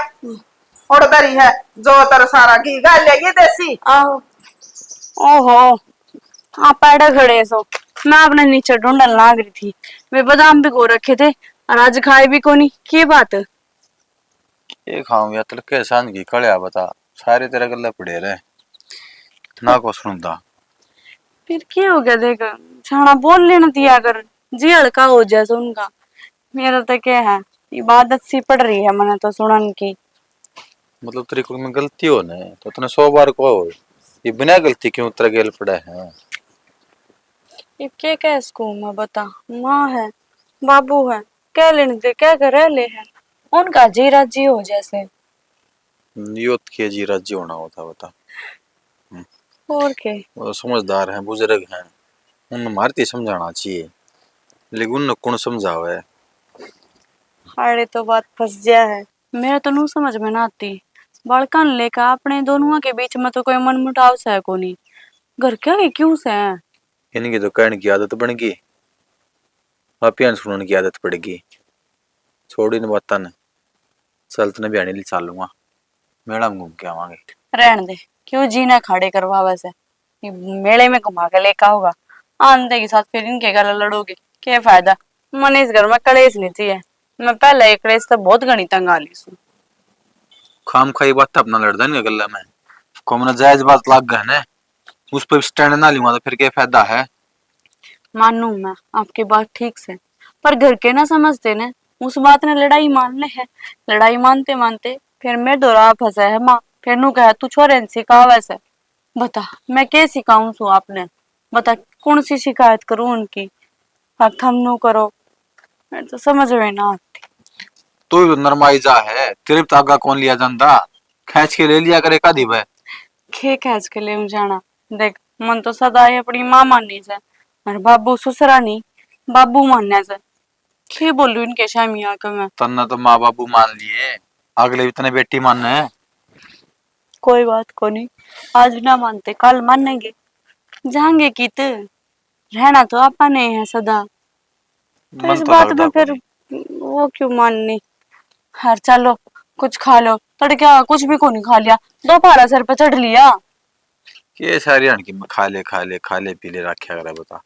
और दरी है जो तर सारा घी गाल लेगी देसी आओ। ओहो आप पैडे खड़े सो मैं अपने नीचे ढूंढने लाग रही थी, वे बादाम भिगो रखे थे और आज खाए भी कोनी की बात। ये खाऊं या तलके सांझ की कड़िया बता सारे तेरे गले पड़े रहे ना को सुनता फिर क्या हो गया देख छाना बोल लेना दिया कर जी हल्का हो जाए सो उनका। मेरा तो क्या है इबादत सी पड़ रही है मैंने तो सुनन की। मतलब तेरी कोई में गलती हो ने तो तूने 100 बार को ये बिना गलती क्यों तेरे गेल पड़ा है। ये क्या क्या इसको मैं बता माँ है बाबू है क्या लेने दे क्या कर रहे ले है उनका जी राजी हो जैसे नियत के जी राज्य होना होता बता। और के वो समझदार हैं बुजुर्ग हैं उन मारती समझाना चाहिए लेकिन उन कौन समझावे। हारे तो बात फंस गया है मेरा तो नू समझ में ना आती बड़कन लेकर अपने दोनों के बीच में तो कोई मनमुटाव सा है को नहीं। घर क्या है क्यों से है? इनकी तो कहने की आदत बन गई, वापियान सुनने की आदत पड़ गई। छोड़ी न बात न, चल तने बयानी ले चालूंगा, मेला में घूम के आवांगे। रहने दे, क्यों जीना खाड़े करवावे से? ये मेले में घुमा के लेका होगा, आंधे के साथ फिर इनके गले लड़ोगे, क्या फायदा? मन इस घर में कलेश नहीं चाहिए। मैं पहले एक कलेश तो बहुत घनी तंग आ ली सू। खाम खाई बात अपना लड़दा नहीं गल्ला में, को मना जायज बात लाग गए ने, उस पर स्टैंड ना लूंगा तो फिर क्या फायदा है? मानू मैं आपकी बात ठीक से, पर घर के ना समझते ने, उस बात ने लड़ाई मान ले है। लड़ाई मानते मानते फिर मैं दोरा फंसा है माँ, फिर नू कहा तू छोरे सिखा वैसे। बता मैं क्या सिखाऊं सू आपने? बता कौन सी शिकायत करूं उनकी? हाँ थम नू करो, मैं तो समझ में ना आती। तू तो नरमाई जा है, तेरे तो आगा कौन लिया ਜਾਂਦਾ, खींच के ले लिया करे का दी भाई। खे खैच के ले जाना, देख मन तो सदा ही अपनी माँ माननी से, और बाबू ससुरा नहीं बाबू मानने से। खे बोलू इनके शामी आकर मैं। तन्ना तो माँ बाबू मान लिए, अगले भी तने बेटी मानना है। कोई बात को नहीं, आज ना मानते कल मानेंगे, जाएंगे कित, रहना तो अपने है सदा। तो मन इस तो बात लगता में फिर वो क्यों माननी? हर चलो कुछ खा लो, तड़का कुछ भी को नहीं खा लिया, दोपहर सर पे चढ़ लिया। के सारी अनकी खा ले पी ले रखा करे बता,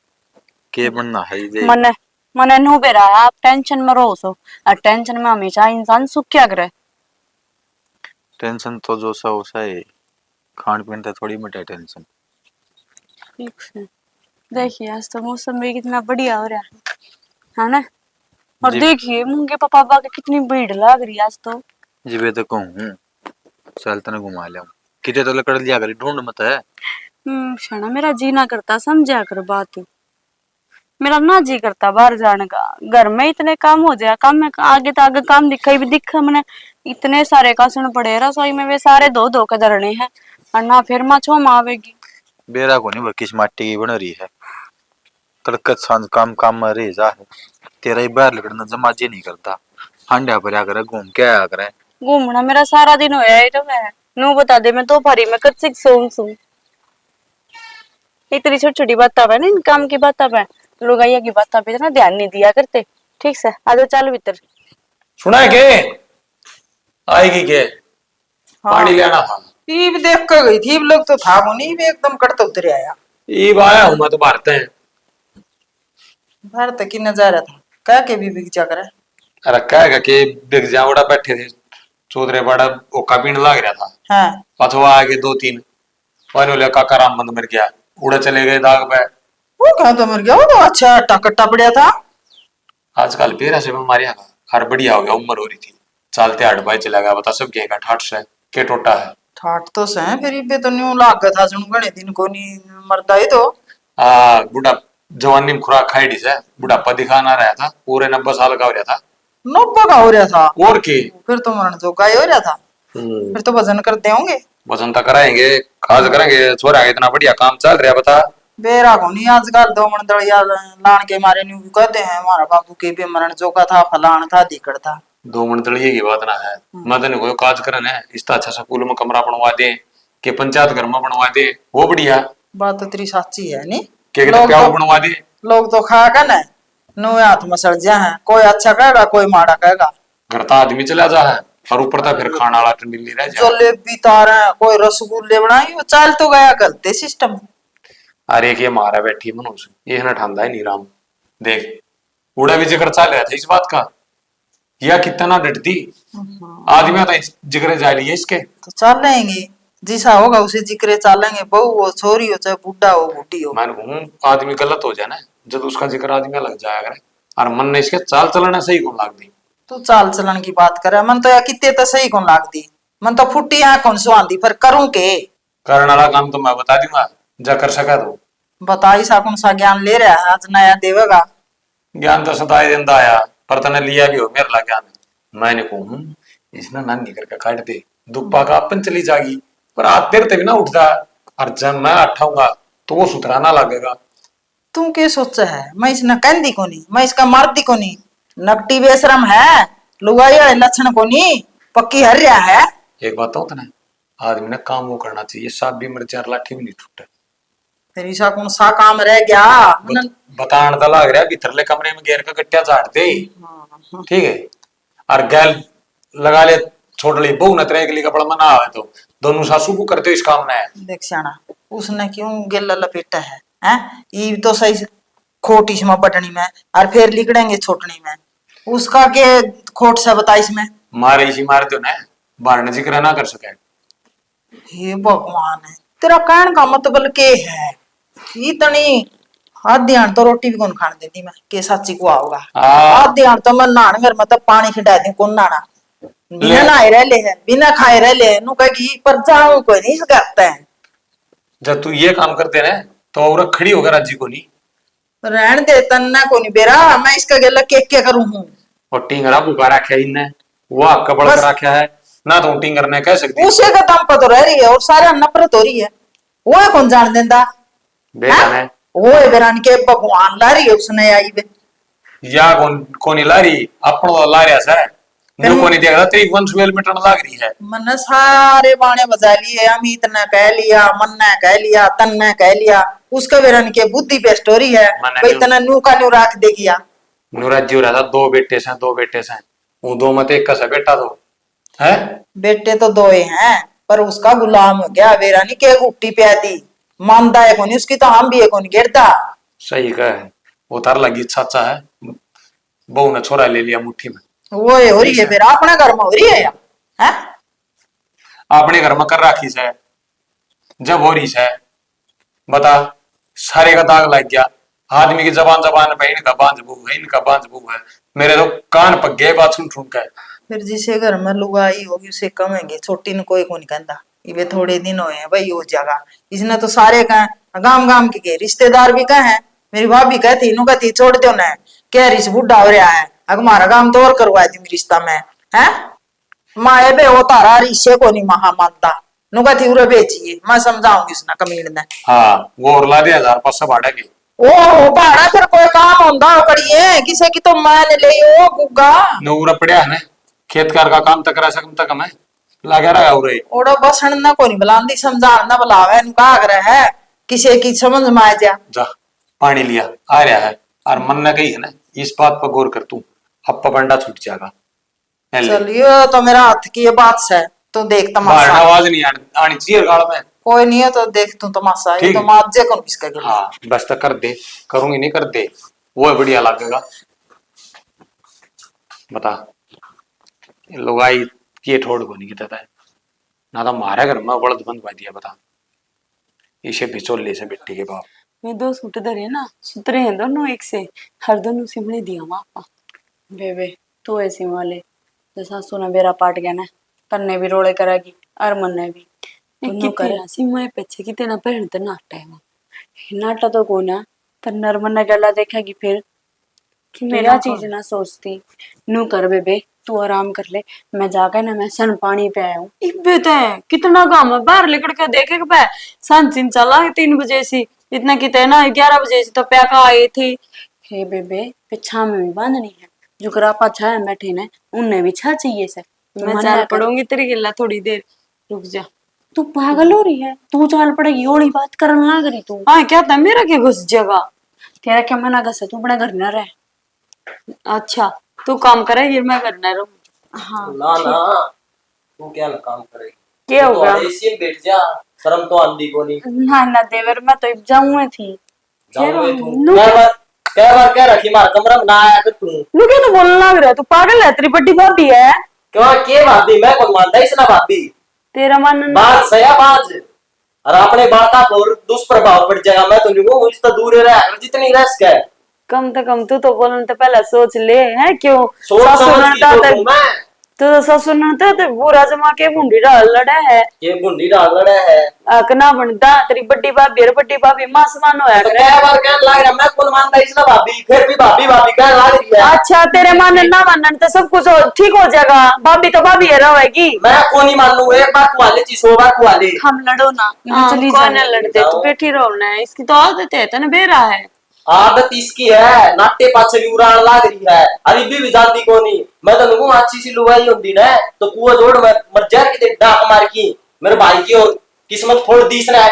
के बनना है ये? मने मने नु बेरा आप टेंशन में रहो सो, और टेंशन में हमेशा इंसान सुख क्या करे? टेंशन तो जो सा वैसा है, खान पीन तो थोड़ी मोटा टेंशन। ठीक से देखिए आज तो मौसम भी कितना बढ़िया हो रहा है ना? और जी देखिए मुंगे पापा के कितनी भीड़ लग रही है आज तो। जी वे तो कहूँ, चल तने घुमा ले, किते तो लकड़ लिया करी, ढूंढ मत है। क्षणा मेरा जी ना करता, समझा कर बात। मेरा ना जी करता बाहर जाने का, घर में इतने काम हो जाए, काम में आगे तो आगे काम दिखा भी दिखा मैंने, इतने सारे का सुन पड़े रसोई में, वे सारे धो धो के धरने हैं, और ना फिर माँ छो माँ आवेगी। बेरा को नहीं बकिस माटी की बन रही है, तड़कत सांझ काम काम में रह जा है, तेरा ही बाहर लकड़ना जमाजे नहीं करता, हांडा पर आकर घूम के आया करे। घूमना मेरा सारा दिन होया ही तो है, नू बता दे मैं तो भरी में कच्ची सोम सू। इतनी छोटी छोटी बात है ना, इन काम की बात है, लोग आइया की बात पे इतना ध्यान नहीं दिया करते। ठीक से आ जाओ चल भीतर। सुना है के आएगी के? पानी लेना था। ईब देख कर गई थी, लोग तो था वो नहीं, भी एकदम कड़ता उतर आया। ईब आया हूँ मैं तो भारत है। भारत की नजारा था, क्या के भी बिक जा करे। अरे कहेगा कि बिग जावड़ा बैठे थे, चौधरी बड़ा ओका पीने लग रहा था। हाँ पाछवा आ गए 2-3, वाले काका राम बंद मर गया, उड़े चले गए दाग पे। वो कहा तो मर गया, वो तो अच्छा टकट्टा पड़ा था। आजकल फिर ऐसे बीमारियां का हर बढ़िया हो गया, उम्र हो रही थी, चलते हट भाई चला गया, बता सब क्या ठाट से के टोटा है। ठाट तो सह फिर इबे तो न्यू लाग था, सुन गणे दिन को नहीं मरता ही तो। बुढ़ा जवानी में खुराक खाई डी से बुढ़ापा दिखाना रहा था, पूरे 90 साल का हो रहा था। 90 का हो रहा था और की फिर तो मरण जो का ही हो रहा था। फिर तो वजन करते होंगे। वजन तो कराएंगे, खास करेंगे, छोरा इतना बढ़िया काम चल रहा बता। बेरा को नहीं आजकल दो मन दड़िया लान के मारे न्यू भी कहते हैं हमारा बाबू के भी मरण जो का था, फलान था, दिकड़ था। 2 मिनट तड़िए की बात ना है, मदन कोई काज करन है, इस अच्छा स्कूल में कमरा बनवा दे के पंचायत घर में बनवा दे, वो बढ़िया बात तो तेरी सच्ची है नी। के लोग प्याऊ तो बनवा दे। लोग तो खा कर ना नो हाथ में सड़ जा है, कोई अच्छा कहेगा कोई माड़ा कहेगा। घर तो आदमी चला जा है, और ऊपर तो फिर खाना वाला टंडिली रह जा। जलेबी तारा कोई रसगुल्ले बनाई, वो चाल तो गया गलते सिस्टम। अरे के मारा बैठी मनुष्य ये ना ठांदा है नीराम, देख उड़ा भी जिक्र चाल रहा था इस बात का, या कितना डटती आदमी तो जिक्र जा लिया इसके। तो चलेंगे जिसा होगा उसे जिक्र चालेंगे, बहू हो छोरी हो चाहे बुढ़ा हो बूढ़ी हो। मैं कहूँ आदमी गलत हो जाए ना जब उसका जिक्र आदमी लग जाएगा, और मन ने इसके चाल चलना सही कौन लाग दी। तू चाल चलन की बात करे, मन तो या कितने तो सही कौन लाग दी, मन तो फुट्टी यहाँ कौन सुहांदी, पर करूं के? करने वाला काम तो मैं बता दूंगा, जा कर सका तो बताई सा कौन सा ज्ञान ले रहा है, आज नया देवेगा। ज्ञान तो सदाई देता आया, पर तने लिया भी हो मेरे ला ज्ञान। मैंने कहूँ इसने ना निकल के काट दे, दुप्पा का अपन चली जागी, पर आज देर तक ना उठता, और जब मैं उठाऊंगा तो वो सुधराना लगेगा। तू क्या सोचा है? मैं इसने कहती को नहीं, मैं इसका मारती को नहीं, नकटी बेशरम है, लुगाई वाले लक्षण को नहीं, पक्की हर रहा है। एक बात तो ना, आदमी ने काम वो करना चाहिए, सांप भी मर जाए लाठी भी नहीं टूटे। फिर ऐसा कौन सा काम रह गया? बतान तो लग रहा है भीतरले कमरे में घेर का गट्टिया झाड़ दे, ठीक है, और गैल लगा ले छोड़ ली बहू न तेरे के लिए कपड़ा मना आवे तो दोनों सासू को करते हो इस काम ने। देख श्याना, उसने क्यों गिल्ला लपेटा है? हैं? ये तो सही खोट इसमें बटनी में और फिर लिकड़ेंगे छोटनी में, उसका के खोट से बता इसमें। मारे इसी मार दो ना, बाहर जिक्र ना कर सके। हे भगवान है, तेरा कहने का मतलब के है? इतनी हाथ ध्यान तो रोटी भी कौन खाने देती मैं के सच्ची को आओगा। हाथ ध्यान तो मैं नहाने घर में तो पानी खिंडा दी कौन नहाना, बिना नहाए रह ले है, बिना खाए रह ले है, नु कहेगी पर जाऊं कोई नहीं करता है। जब तू ये काम करते ना तो औरत खड़ी होकर राजी को नहीं रहन दे तन्ना को नहीं बेरा, मैं इसका गला क्या करूं हूं। और टिंगरा बुका रखा इनने, वो आपका बड़ा रखा है ना, तो टिंगर ने कह सकती उसे का दम पर तो रह रही है और सारा नफरत हो रही है, वो है कौन जान देता बेटा ने वो है बेरान के भगवान ला रही है उसने आई बे या कोनी ला रही अपन तो ला रहा है नु कोनी देख रहा तेरी वंश वेल मिटन लाग रही है। मन सारे बाणे बजा लिए, अमित ने कह लिया, मन ने कह लिया, तन ने कह लिया, उसका बेरान के बुद्धि पे स्टोरी है भाई तना न्यू का न्यू रख देगी या नुराज जी रहा था दो बेटे से वो दो मत एक का सा बेटा दो है, बेटे तो दो ही हैं पर उसका गुलाम हो गया बेरानी के गुट्टी पे आती मानदा है कोनी उसकी तो हम भी है कोनी गिरता। सही कह है, उतार लगी चाचा है, बहू ने छोरा ले लिया मुट्ठी में, वो हो रही है मेरा अपने घर में हो रही है या है? अपने घर में कर राखी से जब हो रही है बता, सारे का दाग लग गया आदमी की जबान पे, इनका बांझ बहू है, इनका बांझ बहू है, मेरे तो कान पक गए बात सुन सुन के। फिर जिसे घर में लुगाई होगी उसे कमेंगे, छोटी ने कोई को नहीं कहता ये थोड़े दिन हुए हैं भाई हो जाएगा, इसने तो सारे कहे गांव गांव के रिश्तेदार भी कहे हैं, मेरी भाभी कहती इन्हों कहती छोड़ दो ना क्या रिश बुढ़ा हो रहा है, अगर हमारा काम तो और करवा दी रिश्ता में है माए बे वो तारा रिश्ते को नहीं महा मानता नु कहती उरे बेचिए, मैं समझाऊंगी उसने कमीन ने। हाँ वो और ला दे 1500 भाड़ा की ओ भाड़ा फिर कोई काम होंदा हो कड़िए किसे की तो मान ले ओ गुग्गा नूरा पड़िया है ना, खेतकार का काम तक करा सकम तक मैं लगा रहा उरे ओड़ो बसण ना कोनी बुलांदी समझान ना बुलावे नु का करे है किसे की समझ में आ जा पानी लिया आ रहा है और मन ने कही है ना इस बात पर गौर कर तू अब पपंडा छूट जाएगा। चलियो तो मेरा हाथ की ये बात से तो देख तमाशा आवाज नहीं आनी चाहिए गाल में, कोई नहीं है तो देख तू तमाशा ये तो माजे कौन किसका गिला। हाँ बस तो कर दे, करूंगी नहीं कर दे वो बढ़िया लगेगा। बता लोग आई ये ठोड़ को नहीं कहता है ना, तो हमारे घर में बड़द बंद दिया बता इसे बिचोले से बेटी के बाप मैं 2 सूट धरे ना सुतरे हैं दोनों एक से, हर दोनों सिमड़े दिया मापा बेबे तू ऐसी वाले जैसा सुना बेरा पाट गया ना, तन्ने भी रोड़े करेगी और मन ने भी दोनों करे। सिमड़े पीछे कितना पहनते नाटा है नाटा तो को ना तन्नर मन गला देखेगी फिर कि मेरा चीज ना सोचती नू कर बेबे तू आराम कर ले, मैं जाकर ना मैं सन पानी पे आया हूँ। इब्बे ते कितना काम है बाहर लिकड़ के देखे के बे सांचिन चला 3 बजे से इतना किते ना 11 बजे से तो प्याका आई थी। हे बेबे पिछा में भी बांधनी है जो करापा छा है बैठे ने उन्हें भी छा चाहिए से। मैं चाल पड़ूंगी तेरी गिल्ला थोड़ी देर रुक जा। तू पागल हो रही है, तू चाल पड़ेगी होली बात करने लग रही तू। हाँ क्या था मेरा क्या घुस जगह तेरा क्या मना कर तू अपने घर न रह। अच्छा तू काम करेगी मैं करना रहूं। हाँ ना ना तू क्या ना काम करेगी, क्या तो होगा ऐसी में बैठ जा, शर्म तो आंधी को नहीं। ना ना देवर मैं तो जाऊँ थी जाऊंगे तू क्या बार कह रखी मार कमरा में ना आया कर तू। लू क्या तो बोलने लग रहा है, तू पागल है तेरी बड़ी भाभी है क्यों के भाभी मैं कौन मानता इसना भाभी तेरा मन बात सया बाज और अपने बाता पर दुष्प्रभाव पड़ जाएगा। मैं तो नहीं वो इससे दूर रह जितनी रस है कम से कम तू तो बोलने तो पहले सोच ले है क्यों सोच समझ की तो मैं तो ससुर ने तो बुरा जमा के मुंडी डाल लड़ा है ये बुंडी डाल रहा है अकना बनता तेरी बड़ी भाभी और बड़ी भाभी मां समान होया तो करे। क्या बार कहने लग रहा मैं कौन मानता इसना भाभी फिर भी भाभी भाभी कहने लग रही है। अच्छा तेरे मानने ना मानने तो सब कुछ ठीक हो जाएगा, भाभी तो भाभी है रहेगी। मैं कौन ही मान लू एक बार कुआले चीज 100 बार कुआले हम लड़ो ना हाँ, चली कौन जाने है लड़ते तू बैठी रोना है इसकी तो आदत है तेने बेरा है आदत इसकी है, नाट्य पाछे भी उड़ान लाग रही है। अरे भी जाती को नहीं, मैं तो नुकू अच्छी सी लुगाई होती ना तो कुआ जोड़ में मर जा के डाक मार की मेरे भाई की और किस्मत फोड़ दी इसने।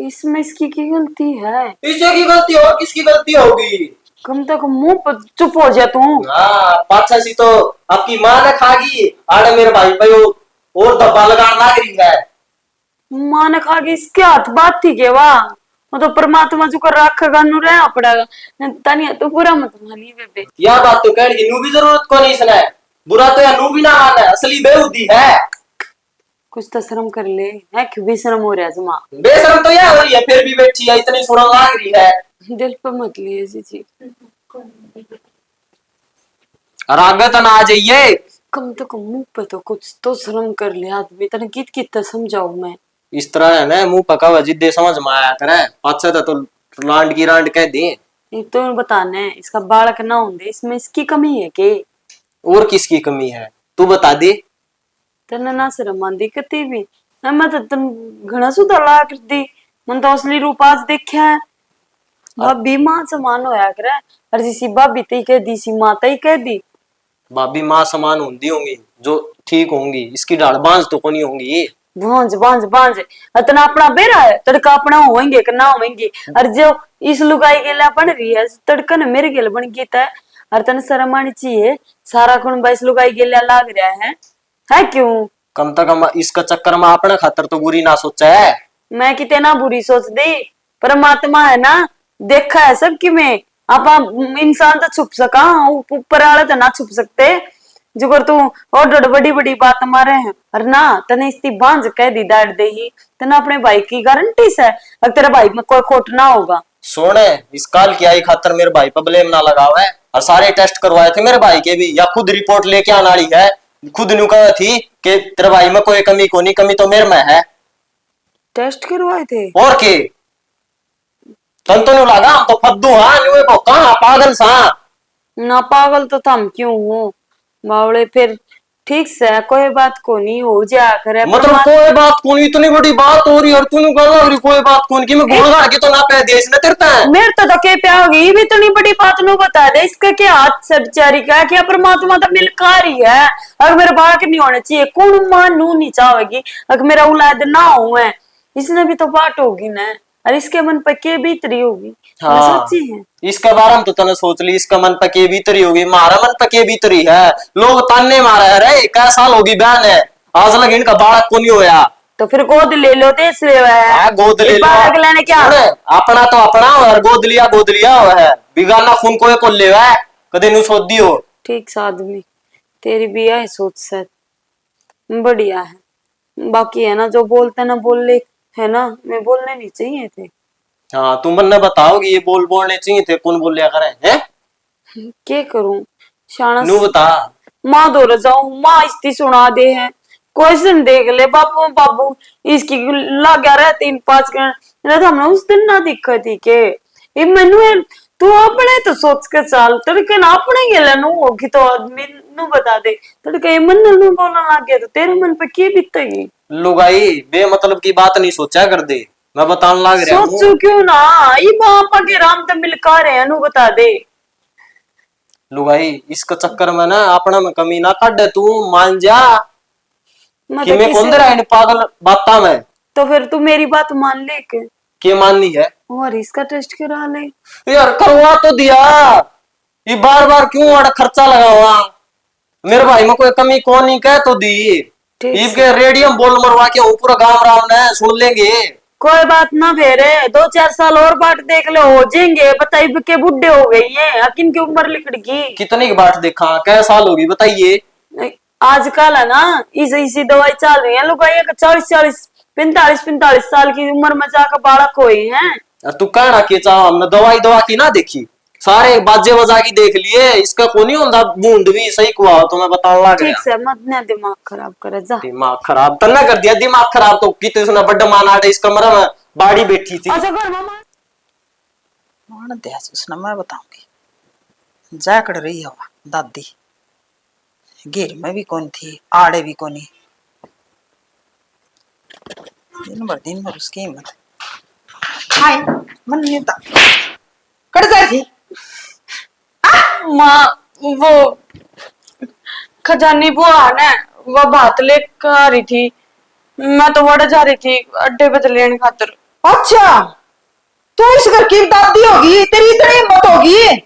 इसमें इसकी की गलती है? इसे की गलती और किसकी गलती होगी? कम तक मुंह पर चुप हो जा तू। हाँ पाछा सी तो आपकी माँ ने खागी, आड़े मेरे भाई पे और धब्बा लगाने लाग रही है। माँ ने कहा कि इसके हाथ बात थी के वाह, वो तो परमात्मा जो कर रखेगा नु रहना पड़ेगा। तानिया तू पूरा मत मानी बेबे। यह बात तो कहने की नू भी जरूरत को नहीं इसने, बुरा तो या नू भी ना माना, असली बेहुदी है। कुछ तो शर्म कर ले, है क्यों भी शर्म हो रहा है जुमा? बेशरम तो यह हो रही है, फिर भी बैठी है इतनी सुना लाग रही है। दिल पे मत लिए जी। और आगे तो ना आ जाइए। कम तो कम मुंह पे तो कुछ तो शर्म कर ले आदमी, तने कित कित समझाऊ मैं। इस तरह है ना मुंह पका हुआ जिद्दे समझ में आया करे, अच्छा तो रांड की रांड कह दी। ये तो बताना है इसका बालक ना होंगे, इसमें इसकी कमी है के? और किसकी कमी है तू बता दे। तने ना शर्म आंदी कती भी? मैं तो तन घना सुधार ला कर दी, मन तो असली रूप आज देखा है। भाभी मां समान होया करे, और जिसी भाभी तई कह दी सी मां तई कह दी। भाभी माँ समान होंगी होंगी जो ठीक होंगी, इसकी डाल बांझ तो कोनी होंगी। भांज भांज भांज इतना अपना बेरा है, तड़का अपना होएंगे कि ना होएंगे। और जो इस लुगाई के लिए बन रही है तड़का ने मेरे गेल बन गई था। और तन शर्म आनी चाहिए, सारा कुण बाईस लुगाई के लिए लाग रहा है क्यों? कम से कम इसका चक्कर में अपने खातर तो बुरी ना सोचा है। मैं कितने ना बुरी सोच दी, परमात्मा है ना, देखा है सब कि मैं आप इंसान तो छुप सका, ऊपर वाले तो ना छुप सकते। जो कर तू और बड़ी बड़ी बात मारे हैं और ना तने इसकी बांझ कह दी दाड़ दे ही, तना अपने भाई की गारंटी से अगर तेरे भाई में कोई खोट ना होगा। सोने इस काल की आई खातर मेरे भाई पर ब्लेम ना लगाओ है। और सारे टेस्ट करवाए थे मेरे भाई के भी, या खुद रिपोर्ट लेके आना रही है, खुद नु कहा थी कि तेरे भाई में कोई कमी को नहीं, कमी तो मेरे में है। टेस्ट करवाए थे और के तन तो लगा हम तो फद्दू हाँ नुए को कहा पागल सा। ना पागल तो थम क्यों हो बावड़े, फिर ठीक से कोई बात को नहीं हो जा करे। मतलब कोई बात कौन, इतनी बड़ी बात हो रही और तूने कहा कोई बात कौन की मैं गुणगान की तो ना पे देश ने तेरता है मेरे तो के प्या होगी, ये भी इतनी बड़ी बात नु बता दे, इसका क्या हाथ से बेचारी का क्या, परमात्मा तो मिलका रही है। अगर मेरा बालक नहीं होना चाहिए कौन मां नू नहीं चाहेगी, अगर मेरा औलाद ना हो है इसने भी तो बात होगी ना, और इसके मन पर के बीतरी होगी। हाँ सच्ची है इसका बारे में तो तने सोच ली, इसका मन पके भीतरी होगी, मारा मन पके भीतरी है। लोग ताने मारा है रे क्या साल होगी बहन है, आज लग इनका बालक को नहीं होया तो फिर गोद ले लो, देश ले गोद ले बालक लेने क्या अपना तो अपना और गोद लिया हुआ है, बिगाना खून को ले हुआ है कदे नु सोच दियो। ठीक से आदमी तेरी भी है सोच से बढ़िया है, बाकी है ना जो बोलते ना बोल ले है ना, मैं बोलने नहीं चाहिए थे। हाँ तुम मन बताओगी ये बोलने चाहिए थे, कौन बोल लिया करे हैं? क्या करूं शाना नू बता। माँ दौड़ जाऊं, माँ इस्ती सुना दे है, क्वेश्चन देख ले बाबू बाबू इसकी लगा रहे 3-5 घंटे, हमने उस दिन ना दिक्कत थी के ये मैनू तू अपने तो सोच के चाल, तड़के ना अपने गेला नु होगी तो आदमी नु बता दे, तड़के ये मन नु बोलने लग गया तो तेरे मन पे क्या बीतेगी? लुगाई बेमतलब की बात नहीं सोचा कर दे, मैं बताने लग रहा हूँ। सोचू क्यों ना, ये बापा के राम तो मिलका रहे नु बता दे। लुगाई इसका चक्कर में ना अपना में कमी ना काट, तू मान जा कि मैं कौन दे रहा इन पागल बाता में। तो फिर तू मेरी बात मान ले के माननी है और इसका टेस्ट करा ले यार, करवा तो दिया, ये बार बार क्यों अड़ खर्चा लगा हुआ, मेरे भाई में कोई कमी कौन नहीं कह तो दी, के रेडियम बोल मरवा के पूरा गांव राम ने सुन लेंगे। कोई बात ना फेरे 2-4 साल और बाट देख लो हो जाएंगे, बताइए के बुढ़े हो गई है, किन की उम्र लिखड़ गई, कितनी की बाट देखा क्या साल होगी बताइए। आजकल है ना इसी दवाई चल रही है, लोग 40-45 साल की उम्र में जाकर बालक हुए हैं। तू कहना के चाह हमने दवाई दवा की ना देखी, सारे बाजे बजा की देख लिए, इसका को नहीं होता बूंद भी सही कुआ तो मैं बताने लग ठीक से मत ना दिमाग खराब करे जा। दिमाग खराब तन्ना कर दिया, दिमाग खराब तो कितने सुना बड़ा माना इस कमरा में बाड़ी बैठी थी। अच्छा घर मामा उसने मैं बताऊंगी जाकड़ रही है दादी, गिर में भी कौन थी आड़े भी कौन, दिन भर उसकी हिम्मत। हाय मन नहीं था कट जाए थी माँ वो खजानी बुआ ने वो बात लेकर आ रही थी, मैं तो वड़ा जा रही थी अड्डे पे लेने खातर। अच्छा तू इस घर की दादी होगी, तेरी इतनी हिम्मत होगी,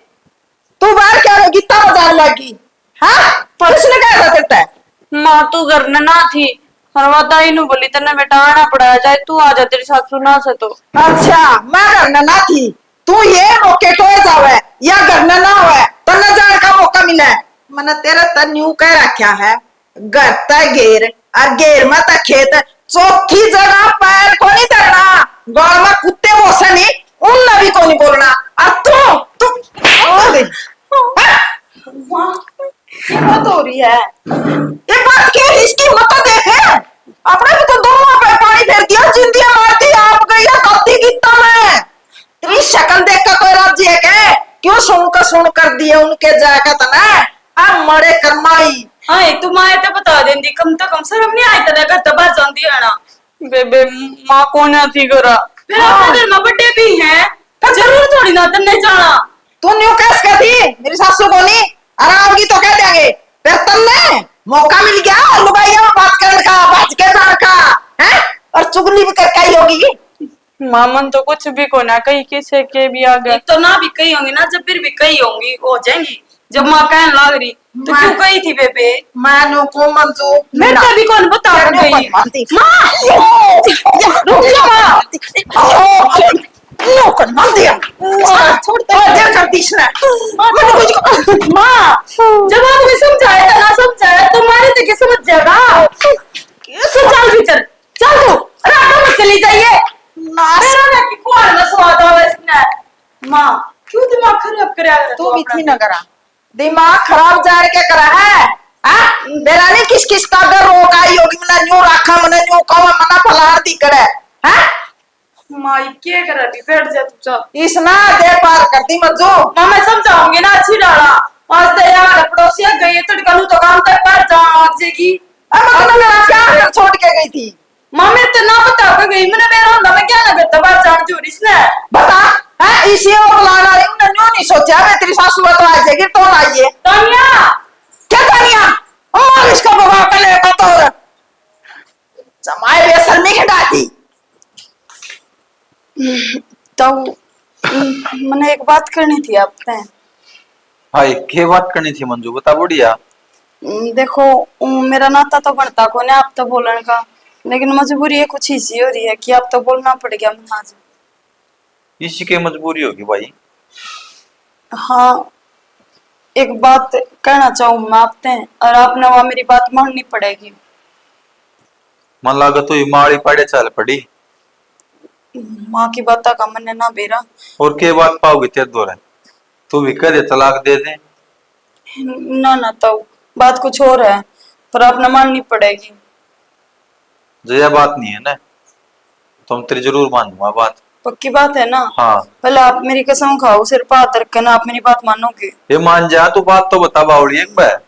तू बाहर क्या होगी तारा जान लगी। हाँ पर उसने क्या करता है? माँ तू घर में ना थी और वो ताई नु बोली तने बेटा आना पड़ा, चाहे तू आ जा, तेरी सासू ना से तो। अच्छा मैं घर में ना थी, तू ये मौके टोए जावे या घर में ना होवे तन्ने जाने का मौका मिला है। मैंने तेरे तन्यू कह रखा है घर तय घेर और घेर में तय खेत, चौथी जगह पैर को नहीं धरना, गौर में कुत्ते बोसे नहीं उन भी को नहीं बोलना। और तू ये बात हो रही है, ये बात क्या है? इसकी मत देखे अपने भी तो दोनों पे पानी फेर दिया, जिंदियां मार दी, आप गई गलती कितना मैं तेरी शक्ल देख कर कोई राज्य है क्या? क्यों सुन कर दिया उनके जाकर तो ना अब मरे करमाई। हाँ तुम आए तो बता देंगी, कम तो कम शर्म नहीं आई तेरे घर तो बाहर जाती है ना। बेबे माँ कौन थी करा, फिर अपने घर में बड्डे भी हैं तो जरूर थोड़ी ना तन्ने जाना। तू न्यू कैस कहती मेरी सासू को नहीं आराम की तो कह देंगे, फिर तन्ने मौका मिल गया लुगाइया में बात करने का, बात के जाने का है और चुगली भी करके आई होगी। मामन तो कुछ भी को ना कही किसे के भी आ गए तो ना भी कही होंगी ना, जब फिर भी कही होंगी हो जाएंगी। जब माँ कहने लग रही तो क्यों कही थी बेबे? मैं नो को मंजू मेरे को भी कौन बता गई माँ? रुक जा माँ, नो कर मार दिया छोड़ दे देर कर दी इसने माँ जब आपने समझाया था ना समझाया तुम्हारे तो क्या समझ जाएगा? चल भीतर चल, तू रातों में चली जाइए। मेरा ना कि कुआर में स्वाद आवा इसने। माँ क्यों दिमाग खराब करे? तू भी थी ना करा दिमाग खराब जार के करा है तेरा नहीं किस किस का डर रोग आई होगी, मैंने न्यू रखा मैंने न्यू कहा मना फलार दी करे हैं। माँ क्या करा दी, बैठ जा तू चल। इसना दे पार करती मजो माँ मैं समझाऊंगी ना, अच्छी डाला आज तो यार पड़ोसिया गई है तड़का तो काम तक पर जा आग जाएगी। अब मैं मेरा क्या छोड़ के गई थी? माँ मेरे तो ना बता के गई, मैंने मेरा होना मैं क्या ना करता बाहर जान जो इसने बता है इसी और बुलाना रही हूं, न्यू नहीं सोचा मैं तेरी सासू तो आ जाएगी तो आइए। तानिया क्या तानिया और इसका बगा कर ले तो जमाए बेसर में खिलाती। तो मैंने एक बात करनी थी आपसे। हाय क्या बात करनी थी मंजू, बता बुढ़िया। देखो मेरा नाता तो बनता को ना आप तो बोलने का, लेकिन मजबूरी है कुछ ऐसी हो रही है कि आप तो बोलना पड़ गया मुझे आज। इसी की मजबूरी होगी भाई। हाँ एक बात कहना चाहूँ मैं आपसे, और आपने वहाँ मेरी बात माननी पड़ेगी। मन लागा तो ये माड़ी पाड़े चल पड़ी माँ की बात का मन ना बेरा। और के बात पाओगे तेरे दो है, तू भी कह दे तलाक दे दे। ना ना तो बात कुछ और है, पर आपने माननी पड़ेगी। जया बात नहीं है ना, तुम तेरी जरूर मानूंगा बात। पक्की बात है ना? हाँ पहले आप मेरी कसम खाओ, सिर पर हाथ रख के ना आप मेरी बात मानोगे। ये मान जा, तू बात तो बता बावड़ी एक बार।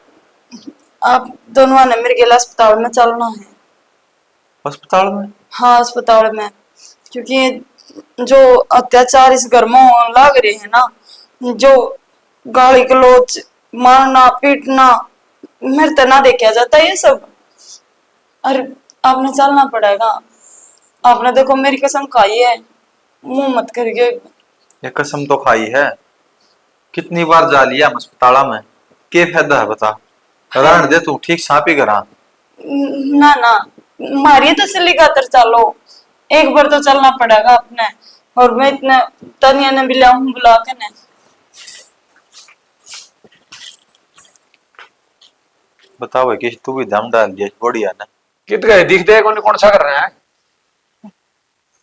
आप दोनों ने मेरे के अस्पताल में चलना है। अस्पताल में? हाँ अस्पताल में, क्योंकि जो अत्याचार इस घर में लग रहे हैं ना, जो गाली गलौज मारना पीटना मेरे तो ना देखा जाता ये सब। और आपने चलना पड़ेगा, आपने देखो मेरी कसम खाई है, मुंह मत करिए। ये कसम तो खाई है, कितनी बार जा लिया हम अस्पताल में, क्या फायदा है बता। रहने दे तू, ठीक सांपी करा। ना ना मारिए तसल्ली खातर चलो, एक बार तो चलना पड़ेगा अपने। और मैं इतना तनिया ने भी लाऊं बुला के ना। बताओ भाई, कि तू भी दम डाल दिया बढ़िया ना। कित गए दिख दे कौन सा कर रहे हैं?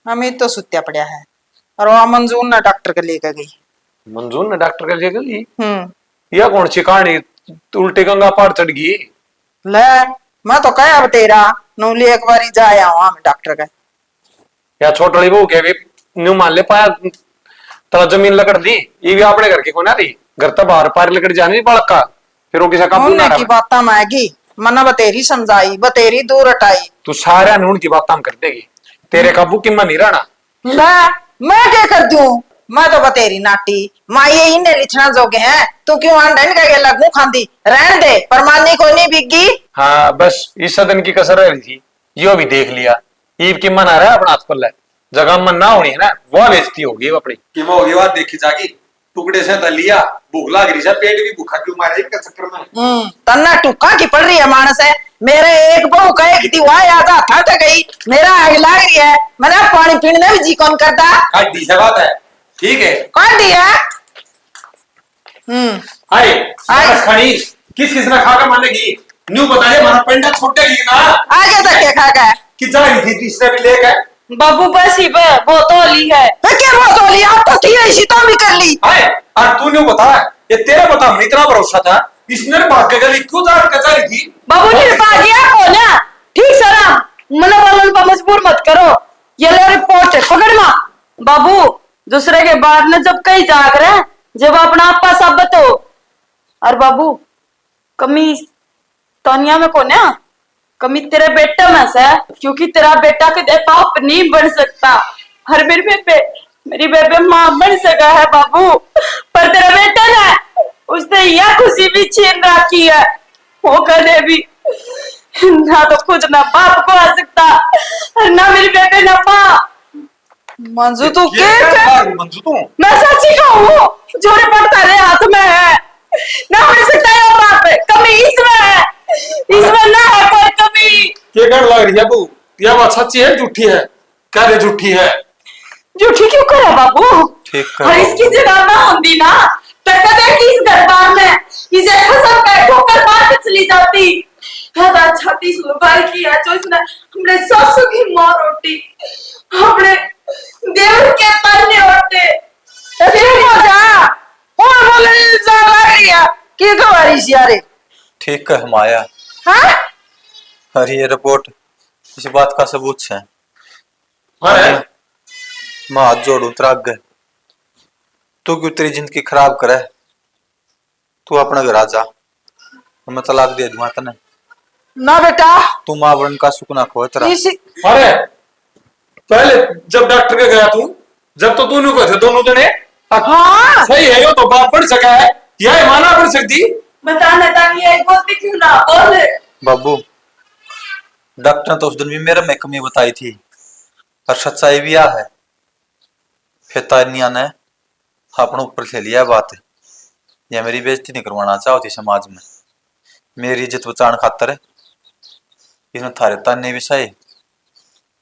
हमें तो सुत्या पड़ा है और वहां मंजूर ना डॉक्टर के लेकर गई। मंजूर ने डॉक्टर के लिए गई? यह कौन सी कहानी, उल्टे गंगा पार चढ़ गई? ले मैं तो कह अब तेरा नूली एक बार जाया वहां डॉक्टर का। या छोटड़ी बहू के भी न्यू मान ले पाया तला जमीन लकड़ दी, ये भी अपने घर की को ना रही, घर तो बाहर पार लकड़ जानी बालक का, फिर वो किसा काबू ना की बात मैगी मना बतेरी समझाई बतेरी दूर हटाई। तू सारा नून की बात हम कर देगी, तेरे काबू की मन नहीं रहना। ले मैं क्या कर दूं? मैं तो बतेरी नाटी माँ ये इन्हें लिखना जोगे हैं, तू क्यों अंडन का लगू खांदी? रहन दे, परमानी को नहीं बिकी। हाँ बस इस सदन की कसर रही थी, यो भी देख लिया। ईब की मन आ रहा है अपना हाथ पर, जगह मन ना होनी है ना, वो बेइज्जती होगी अपनी। कि वो होगी बात देखी जागी, टुकड़े से लिया, भूख लग रही है, पेट भी भूखा क्यों मारे के चक्कर में। तन्ना टुक्का की पड़ रही है मानस है। मेरे एक बहू कहे कि वहां यादा था तो गई, मेरा आग लग रही है, मैंने पानी पीने भी जी कौन करता। दी से बात है, ठीक है कौन दिया? हाय बस खड़ी किस किस ने खाकर मानेगी? न्यू बता दे, हमारा पेंडा छूटेगी ना। आगे तक क्या खा गया? कि जा रही थी तीसरे भी लेकर। बाबू बस ही बहुत होली है। मैं क्या बात हो रही? आप तो थी ऐसी तो भी कर ली। हाय और तू न्यू बता, ये तेरा बता, हमें इतना भरोसा था, इसने भाग के गली क्यों जा जा रही थी? बाबू जी भागिया को ना, ठीक सर मन वालों पर मजबूर मत करो। ये ले रिपोर्ट है, पकड़ मां। बाबू दूसरे के बाद में जब कहीं जाग रहे, जब अपना आपा साबित हो। और बाबू कमी तानिया में को ना, कमी तेरे बेटा में से, क्योंकि तेरा बेटा कदे बाप नहीं बन सकता। हर मेरी बेबे मां बन सका है बाबू, पर तेरा बेटा ना, उसने यह खुशी भी छीन रखी है। वो कदे भी ना तो खुद ना बाप को आ सकता, और ना मेरी बेबे ना मां। मंजू तू ये क्या क्या मंजू तू? मैं सच्ची कहूँ, जोड़े पड़ता रहे हाथ में है, ना बन सकता है वो बाप, कमी इसमें है, इसमें ना है कोई कमी। ये डर लग रही है बू, यह बात सच्ची है झूठी है? क्या रे झूठी है? झूठी क्यों करे बाबू? ठीक कर और इसकी जगह ना हम भी ना, तो कदे की इस दरबार में इसे खसम कर ठोकर मार के चली जाती। ज्यादा छाती सुलगाई की है जो इसने हमने सासू की मार रोटी, हमने देवर के पन्ने ओटे। ठीक हो जा। और बोले जा रही है की गवारी सियारे। ठीक है माया, हाँ अरे ये रिपोर्ट इस बात का सबूत है। अरे मैं हाथ जोड़ू त्राग गए, तू क्यों तेरी जिंदगी खराब करे? तू अपना घर आ जा, मैं तलाक दे दूंगा तने। ना बेटा तू मां बन का सुख ना खो तेरा। इसी अरे पहले जब डॉक्टर के गया तू, जब तो दोनों को थे, दोनों जने हाँ सही है, यो तो बाप बढ़ सका है, यह माना बढ़ सकती। बताने ताकि एक बोलती क्यों ना बोले। बाबू डॉक्टर ने तो उस दिन भी मेरे में कमी बताई थी, और सच्चाई भी आ है। फिर तानिया ने अपने ऊपर ले लिया बात, या मेरी बेइज्जती नहीं करवाना चाहती समाज में, मेरी इज्जत बचाने खातर इसने थारे ताने भी सही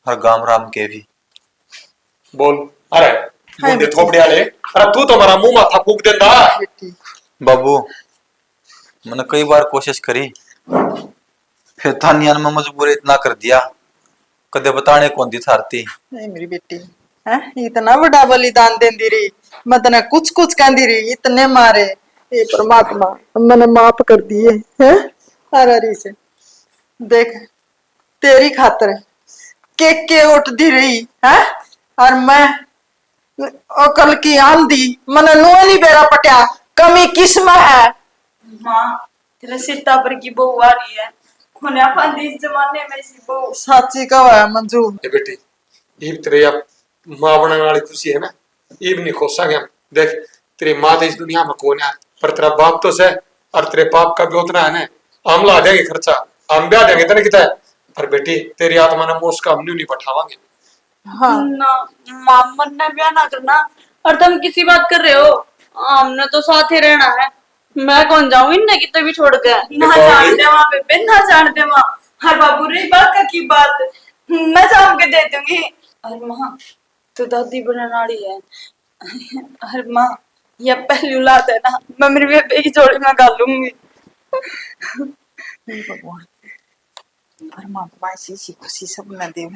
और गांव राम के भी। बोल अरे गुंडे थोपड़े वाले, अरे तू तो हमारा मुंह माथा फूक देंदा। बाबू मैंने कई बार कोशिश करी, फिर तानिया ने मजबूर इतना कर दिया, कदे बताने कौन दी थारती। नहीं मेरी बेटी है, इतना बड़ा बलिदान देंदी रही, मतलब कुछ कुछ कहती रही, इतने मारे, ये परमात्मा मैंने माफ कर दिए हैं। अरे से देख तेरी खातर के उठती रही है, और मैं कल की आंधी मैंने नुआ नहीं बेरा पटिया, कमी किस्म है। माँ तेरे सीता पर की बहू आ रही है, खुने अपन इस जमाने में सी बहू। साची कहा है मंजू। ये बेटी ईब तेरे अब माँ बनने वाली खुशी है ना, ईब नहीं खोसा गया। देख तेरी माँ तो इस दुनिया में कौन है, पर तेरा बाप तो से, और तेरे बाप का भी उतना है ना, हम ला देंगे खर्चा, हम ब्याह देंगे तेने कितना है, पर बेटी तेरी आत्मा ने मोश का हम नहीं बैठावांगे। हाँ ना मामन ने ब्याह ना करना, और तुम किसी बात कर रहे हो? हमने तो साथ ही रहना है, मैं कौन जाऊं इनने कितने भी छोड़ के। ना जान दे वहां पे, ना जान दे वहां। हर बाबू रही बात का की बात, मैं शाम के दे दूंगी। और माँ तू दादी बनने वाली है, हर माँ ये पहली औलाद है ना, मैं मेरी बेबे की जोड़ी में गालूंगी। भगवान परमात्मा ऐसी खुशी सब न दे।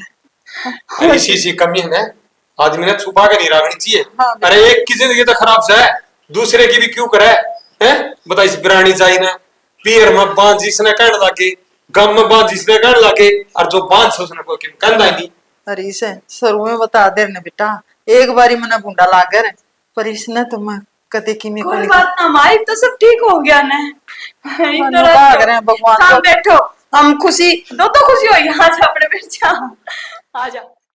अरे इसी कमी है ना, आदमी ने छुपा के नहीं रखनी चाहिए। हाँ, अरे एक की जिंदगी तो खराब से है, दूसरे की भी क्यों करे हैं? बता इस बिरानी जाई ना, पीर में बांध जिसने कहने लगे, गम में बांध जिसने कहने लगे, और जो बांध से उसने कोई कहना ही नहीं। अरे इसे शुरू में बता दे ने बेटा, एक बारी मैंने बूंदा लागर, पर इसने तो मैं कदे की में कोई बात ना माई, तो सब ठीक हो गया ना। भगवान हम बैठो, हम खुशी दो तो खुशी हो, यहाँ जा अपने बैठ जा, आ जा।